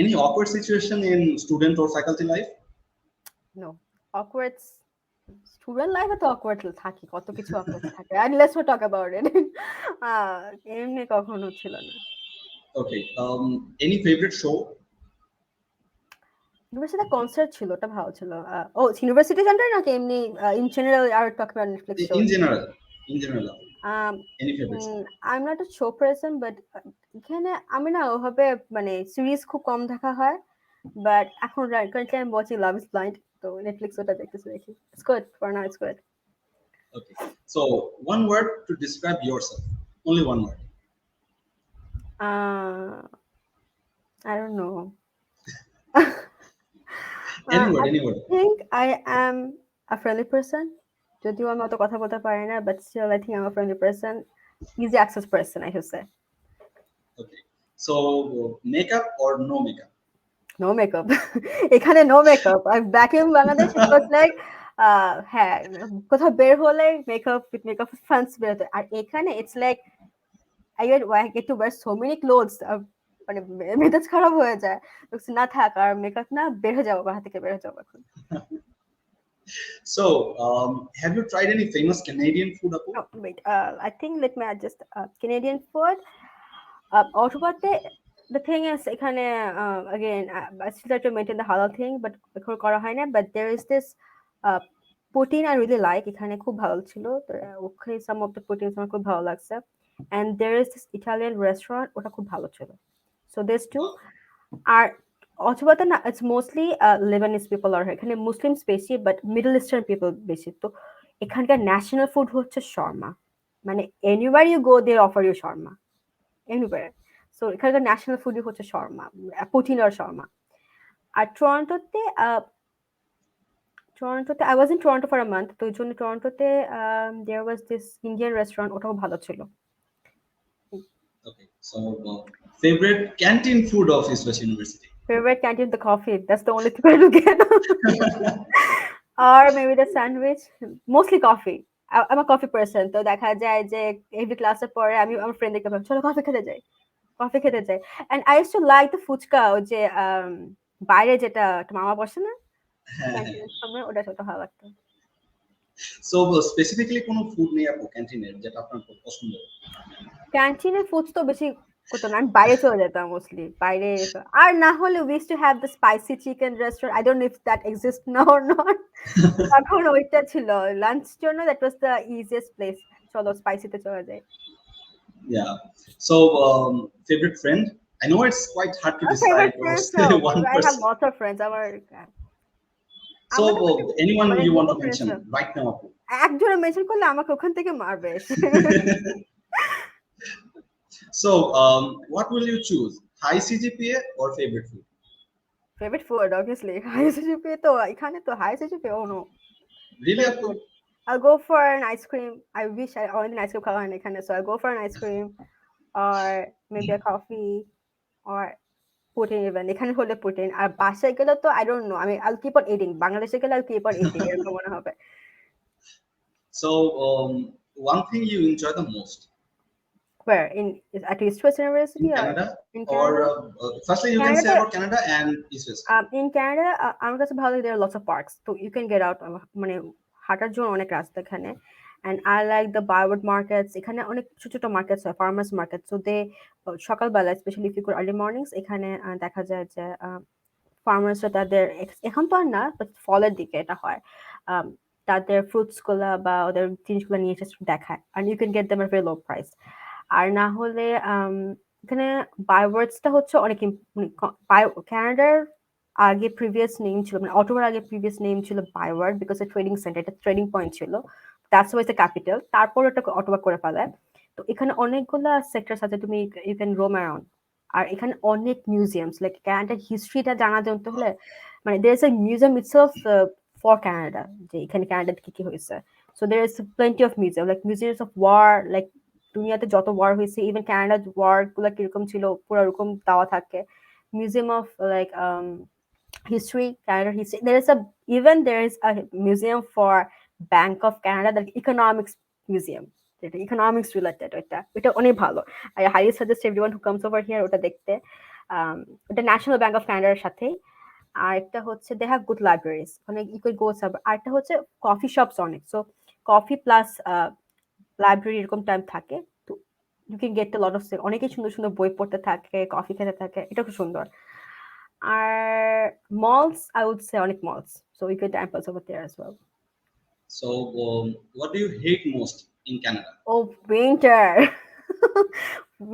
Speaker 1: any awkward situation in student or faculty life?
Speaker 2: No. Awkward student লাইফে তো awkward থাকে, কত কিছু awkward থাকে। And let's not talk about it. এমনি কখনো ছিল না।
Speaker 1: Okay. Any favorite show?
Speaker 2: ইউনিভার্সিটিতে কনসার্ট ছিল, ওটা ভালো ছিল। ও ইউনিভার্সিটি সেন্টার নাকি এমনি ইন জেনারেল আর talk about Netflix
Speaker 1: In
Speaker 2: shows?
Speaker 1: general. In general. Any favorite show?
Speaker 2: I'm not a show person, but এখানে আমি না ওভাবে মানে সিরিজ খুব কম দেখা হয়। But এখন currently I'm watching Love is Blind. তো নেটফ্লিক্স ওটা দেখি। It's good. For now it's good.
Speaker 1: Okay. So one word to describe yourself. Only one word.
Speaker 2: I don't know.
Speaker 1: Any word,
Speaker 2: I
Speaker 1: any word.
Speaker 2: think I am a friendly person. যদিও আমি অত কথা বলতে পারি না, but still I think I'm a friendly person. Easy access person, I should say.
Speaker 1: Okay. So makeup or no makeup?
Speaker 2: No makeup. এখানে no makeup. Back in Bangladesh it was like হ্যাঁ কোথাও বের হলে makeup with makeup funds বের হতো। আর এখানে it's like I get to wear so many clothes. মানে মেজাজ খারাপ হয়ে যায়। না থাক আর মেকআপ না, বের হয়ে যাবো, বাসা থেকে বের হয়ে যাবো এখন।
Speaker 1: So have you tried any famous Canadian food, Apu?
Speaker 2: Oh, wait, I think let me adjust. Canadian food. Ottawa-তে the thing is এখানে again I still try to maintain the halal thing, but এখন করা হয় না. But there is this poutine I really like. এখানে খুব ভালো ছিল। ওখানে some of the poutines আমার খুব ভালো লাগছে. And there is this Italian restaurant, ওটা খুব ভালো ছিল. So there's two. আর অথবাতে না it's mostly Lebanese people are এখানে Muslims বেশি, but Middle Eastern people বেশি। তো এখানকার ন্যাশনাল ফুড হচ্ছে শর্মা। মানে anywhere you go they offer you shawarma. Anywhere. So এখানকার ন্যাশনাল ফুডই হচ্ছে শর্মা, পুটিন আর শর্মা। আর টরন্টোতে I was in Toronto for a month, তো ওই জন্য টরন্টোতে there was this Indian restaurant, ওটাও ভালো ছিল।
Speaker 1: Okay. So favorite canteen food of Eastwest University?
Speaker 2: Favorite canteen, the coffee. That's the only thing I do get. Or maybe the sandwich. Mostly coffee. I'm a coffee person. তো দেখা যায় যে every ক্লাসের পরে আমি আমার ফ্রেন্ডদেরকে বলবো চলো কফি খেতে যাই। কফি খেতে যাই। And I used to like the fuchka, ওই যে বাইরে যেটা মামা বসে না? ক্যান্টিনের সামনে, ওটা ভালো লাগতো।
Speaker 1: So specifically কোনো ফুড নেই আপু ক্যান্টিনের যেটা আপনার খুব পছন্দ?
Speaker 2: ক্যান্টিনের ফুড তো বেশি কত না, আমি বাইরে চলে যেতাম মোস্টলি। বাইরে আর না হলে we used to have the spicy chicken restaurant. I don't know if that exists now or not. তখন ওইটা ছিল লাঞ্চ জন্য, that was the easiest place. চলো স্পাইসিতে চলে যাই।
Speaker 1: Yeah. So favorite friend? I know it's quite hard to decide
Speaker 2: Favorite
Speaker 1: or
Speaker 2: friends,
Speaker 1: say
Speaker 2: no.
Speaker 1: one
Speaker 2: I have
Speaker 1: person.
Speaker 2: lots of friends. আমার
Speaker 1: So anyone
Speaker 2: মানে
Speaker 1: you want
Speaker 2: group
Speaker 1: to
Speaker 2: of friends
Speaker 1: mention
Speaker 2: না।
Speaker 1: right now, Apu?
Speaker 2: একজনে mention করলে আমাকে ওখান থেকে মারবে।
Speaker 1: So what will you choose? High CGPA or favorite food?
Speaker 2: Favorite food, obviously. High CGPA তো এখানে তো high CGPA, oh no.
Speaker 1: Really,
Speaker 2: Favorite
Speaker 1: Appu?
Speaker 2: food. I'll go for an ice cream. I wish I only an ice cream খাওয়া হয় না এখানে, so I'll go for an ice cream or maybe a coffee or pudding even. এখানে হলে pudding. আর বাসায় গেলে তো I don't know. I mean, I'll keep on eating. বাংলাদেশে গেলে I'll keep on eating. এরকম মনে হবে।
Speaker 1: So, one thing you enjoy the most
Speaker 2: Where? At Eastwest University
Speaker 1: in
Speaker 2: or
Speaker 1: Canada,
Speaker 2: in
Speaker 1: or
Speaker 2: Canada?
Speaker 1: firstly, you can say
Speaker 2: Canada,
Speaker 1: about Canada and Eastwest.
Speaker 2: in Canada, আমার কাছে ভালো লাগে there are lots of parks. So you can get out মানে হাঁটার জন্য অনেক রাস্তা এখানে। And I like the Byward markets. এখানে অনেক ছোট ছোট markets হয়, farmers market. So they সকালবেলা especially if you go early mornings এখানে দেখা যায় যে ফার্মার্সরা তাদের এখন তো আর না বাট ফলের দিকে এটা হয় তাদের ফ্রুটস গুলা বা ওদের জিনিসগুলো নিয়ে এসে দেখায় and you can get them at very low price আর না হলে এখানে বায়োওয়ার্ডসটা হচ্ছে অনেক কানাডার আগে প্রিভিয়াস নেম ছিল মানে অটোয়ার আগে প্রিভিয়াস নেম ছিল বায়োওয়ার্ড বিকজ এ ট্রেডিং সেন্টার এটা ট্রেডিং পয়েন্ট ছিল দ্যাটস ওয়াইজ দ্য ক্যাপিটাল তারপর এটা অটোয়া করে ফেলায় তো এখানে অনেকগুলা সেক্টরস আছে তুমি ইউ ক্যান রোম অ্যারাউন্ড আর এখানে অনেক মিউজিয়ামস লাইক কানাডার হিস্ট্রিটা জানা জানতে হলে মানে there is a museum itself for Canada যে এখানে কানাডাতে কি কি হয়েছে so there is plenty of museum like museums of were like দুনিয়াতে যত ওয়ার হয়েছে ইভেন কানাডার ওয়ার গুলা কিরকম ছিল পুরো ওরকম দেওয়া থাকে museum of like history, Canada history. There is a museum for Bank of Canada, the economics museum. যেটা ইকোনমিক্স রিলেটেড ওইটা অনেক ভালো I highly suggest everyone who comes over here ওটা দেখতে ওটা ন্যাশনাল ব্যাংক অফ কানাডার সাথে আর একটা হচ্ছে দে হ্যাভ গুড লাইব্রেরিজ মানে ইউ কুড গো সাব আর একটা হচ্ছে কফি শপস অনেক সো কফি প্লাস লাইব্রেরি এরকম টাইম থাকে তো you can get a lot of অনেকেই সুন্দর সুন্দর বই পড়তে থাকে কফি খেতে থাকে এটা খুব সুন্দর আর malls I would say অনেক malls so we could temples over there as well.
Speaker 1: So, what do you hate most in Canada?
Speaker 2: Oh, winter.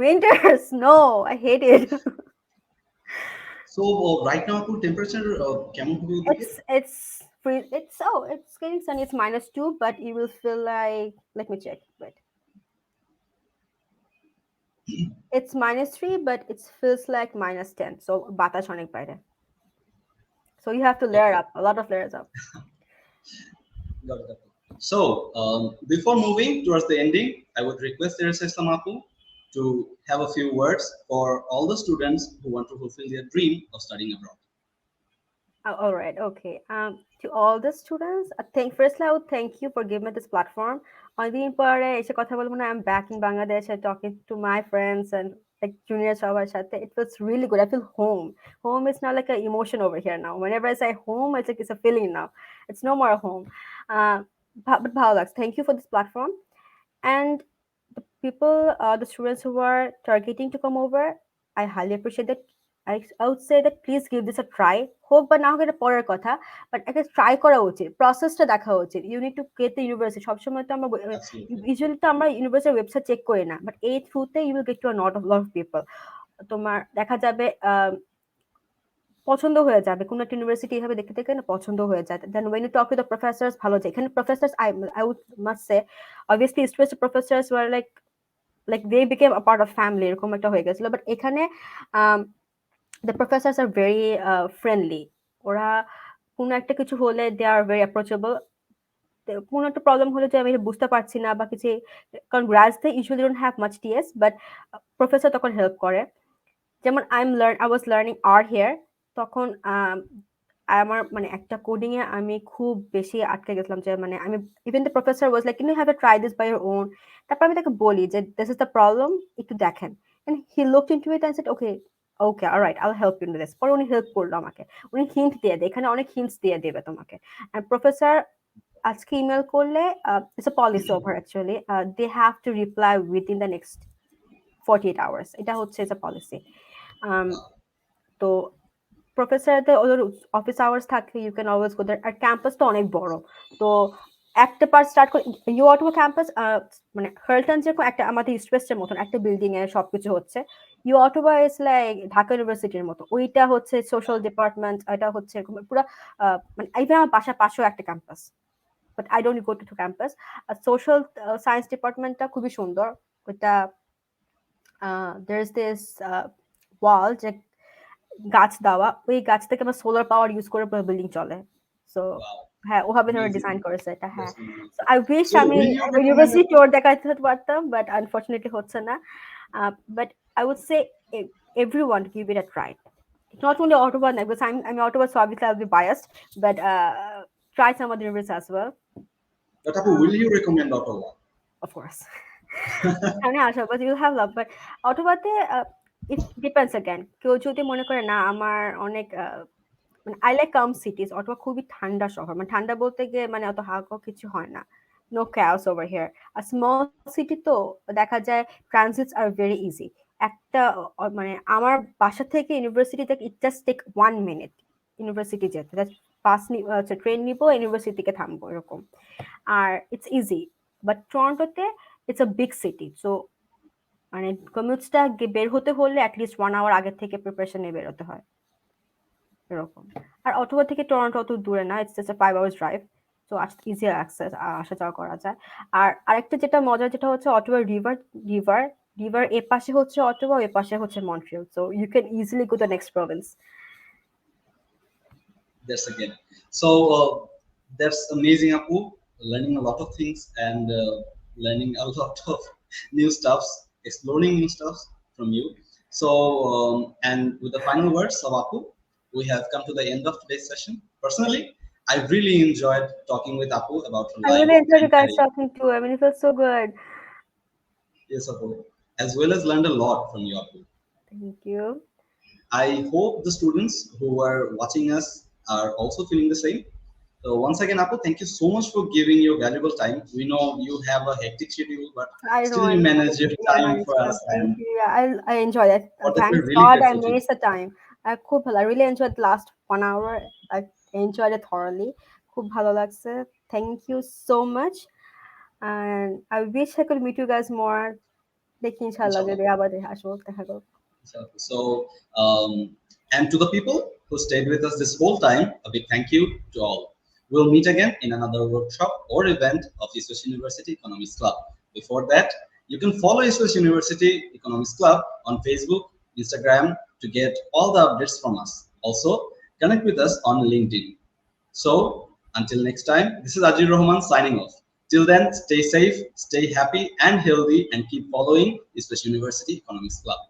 Speaker 2: Winter snow I hate it.
Speaker 1: So, right now, Appu, temperature কেমন হবে ওদিকে?
Speaker 2: it's getting sunny. It's -2 but you will feel like let me check wait it's -3 but it feels like -10 so বাতাস অনেক বাইরে so you have to layer
Speaker 1: Okay,
Speaker 2: up a lot of layers up.
Speaker 1: got it. Appu. So, before moving towards the ending, I would request Teresa Islam Appu to have a few words for all the students who want to fulfill their dream of studying abroad.
Speaker 2: All right, okay. To all the students, firstly, I would thank you for giving me this platform. অনেকদিন পরে এসে কথা বলবো না, I'm back in Bangladesh and talking to my friends and like junior সবার সাথে. It feels really good. I feel home. Home is not like an emotion over here now. Whenever I say home, it's like it's a feeling now. It's no more a home. But ভালো লাগছে. Thank you for this platform. And the people, the students who are targeting to come over, I highly appreciate that. I would say that please give this a try. হোক বা না হোক এটা পরের কথা but একটা ট্রাই করা উচিত প্রসেসটা দেখা উচিত you need to get the university সবসময় তো আমরা
Speaker 1: Absolutely.
Speaker 2: ইউজুয়ালি তো আমরা ইউনিভার্সিটির ওয়েবসাইট চেক করি না বাট এই থ্রুতে you will get to lot of people তোমার দেখা যাবে পছন্দ হয়ে যাবে কোন একটা ইউনিভার্সিটি এভাবে দেখতে দেখতে না পছন্দ হয়ে যায় then when you talk with the professors ভালো যায় এখানে professors I would must say obviously Eastwest professors were like they became a part of family এরকম একটা হয়ে গেছিল বাট এখানে the professors are very friendly ওরা কোনো একটা কিছু হলে they are very approachable কোনো একটা প্রবলেম হলে যে আমি বুঝতে পারছি না বা কিছু কারণ গ্রাজতে usually don't have much TAs but professor তখন হেল্প করে যেমন I was learning art here তখন আমার মানে একটা কোডিং এ আমি খুব বেশি আটকে গেছিলাম যে মানে আমি even the professor was like you have to try this by your own তারপর আমি তাকে বলি যে দিস ইজ দ্য প্রবলেম একটু দেখেন and he looked into it and said okay okay alright I will help you in this পরে উনি help করলো আমাকে উনি হিন্ট দিয়ে দেয় এখানে অনেক হিন্টস দিয়ে দেবে তোমাকে এন্ড প্রফেসর আজকে ইমেল করলে it's a policy over actually they have to reply within the next 48 hours এটা হচ্ছে এজ আ পলিসি তো প্রফেসরদের ওদের অফিস আওয়ার্স থাকে you can always go there আর ক্যাম্পাস তো অনেক বড় তো একটা পার্ট স্টার্ট করে ইউ অটোমা ক্যাম্পাস মানে হার্লটন যেরকম একটা আমাদের ইস্টওয়েস্টের মতন একটা বিল্ডিং এ সবকিছু হচ্ছে ইউ অটোমা ইজ লাইক ঢাকা ইউনিভার্সিটির মতো ওইটা হচ্ছে সোশ্যাল ডিপার্টমেন্ট এটা হচ্ছে এরকম পুরো মানে এইভাবে আমার বাসার পাশেও একটা campus but I don't go to campus আর সোশ্যাল সায়েন্স ডিপার্টমেন্টটা খুবই সুন্দর ওইটা there is this ওয়াল যে গাছ দেওয়া ওই গাছ থেকে আমরা সোলার পাওয়ার ইউজ করে পুরো বিল্ডিং চলে সো
Speaker 1: Wow.
Speaker 2: হ্যাঁ ওভাবে ধরো
Speaker 1: Amazing.
Speaker 2: ডিজাইন করেছে এটা, হ্যাঁ।
Speaker 1: That's amazing.
Speaker 2: So I wish
Speaker 1: So
Speaker 2: আমি
Speaker 1: will you recommend
Speaker 2: university tour দেখাতে পারতাম, বাট আনফরচুনেটলি হচ্ছে না। But I would say everyone give it a try. Not only Ottawa, because I'm Ottawa, so obviously I'll be biased, but try some other universities as well,
Speaker 1: but Apu, will you recommend Ottawa?
Speaker 2: of course. এখানে আসা, but you'll have love. But অটোবাতে it depends again. কেউ যদি মনে করে না আমার অনেক মানে আই লাইক কাম সিটিজ, অথবা খুবই ঠান্ডা শহর, মানে ঠান্ডা বলতে গিয়ে মানে অত হালকা কিছু হয় না, নো chaos over here. আর স্মল সিটি তো দেখা যায় ট্রানজিটস আর ভেরি ইজি। একটা মানে আমার বাসা থেকে ইউনিভার্সিটি থেকে it just take 1 minute university যেতে, জাস্ট বাস ট্রেন নিব, ইউনিভার্সিটি থেকে থামবো, এরকম। আর ইটস ইজি। বাট টরন্টোতে it's a big city, so মানে কমিউটসটা বের হতে হলে অ্যাটলিস্ট 1 আওয়ার আগে থেকে প্রিপারেশন নিয়ে বেরোতে হয়, এরকম। আর অটোয়া থেকে টরন্টো অত দূরে না, ইটস জাস্ট 5 আওয়ার্স ড্রাইভ, তো ইজি অ্যাক্সেস, আসা যাওয়া করা যায়। আর আরেকটা যেটা মজার, যেটা হচ্ছে অটোয়া রিভার রিভার রিভার এ পাশে হচ্ছে অটোয়া, এ পাশে হচ্ছে Montreal, so you can easily go to next province.
Speaker 1: That's again. So that's amazing, Apu. Learning a lot of things and learning a lot of new stuffs, exploring new stuffs from you. So, and with the final words of Apu, we have come to the end of today's session. Personally, I really enjoyed talking with Apu about her
Speaker 2: I
Speaker 1: life
Speaker 2: really enjoyed
Speaker 1: and
Speaker 2: you guys
Speaker 1: career.
Speaker 2: talking too. I mean, it felt so good.
Speaker 1: Yes, Apu. As well as learned a lot from you, Apu.
Speaker 2: Thank you.
Speaker 1: I hope the students who are watching us are also feeling the same. So once again, Apu, thank you so much for giving your valuable time. We know you have a hectic schedule, but
Speaker 2: I know,
Speaker 1: still you manage your
Speaker 2: I
Speaker 1: time
Speaker 2: managed
Speaker 1: for
Speaker 2: to.
Speaker 1: us, and
Speaker 2: Thank you. Yeah, I enjoyed it.
Speaker 1: for that
Speaker 2: Thanks
Speaker 1: we're really
Speaker 2: God I
Speaker 1: grateful to you.
Speaker 2: made the time. খুব ভালো, I really enjoyed the last 1 hour. I enjoyed it thoroughly. খুব ভালো লাগছে. Thank you so much. And I wish I could meet you guys more. দেখি ইনশাআল্লাহ
Speaker 1: Inshallah.
Speaker 2: যদি আবার আসবো, দেখা করবো।
Speaker 1: So, and to the people who stayed with us this whole time, a big thank you to all. We'll meet again in another workshop or event of Eastwest University Economics Club. Before that, you can follow Eastwest University Economics Club on Facebook, Instagram to get all the updates from us. Also, connect with us on LinkedIn. So, until next time, this is Ajir Rahman signing off. Till then, stay safe, stay happy and healthy, and keep following Eastwest University Economics Club.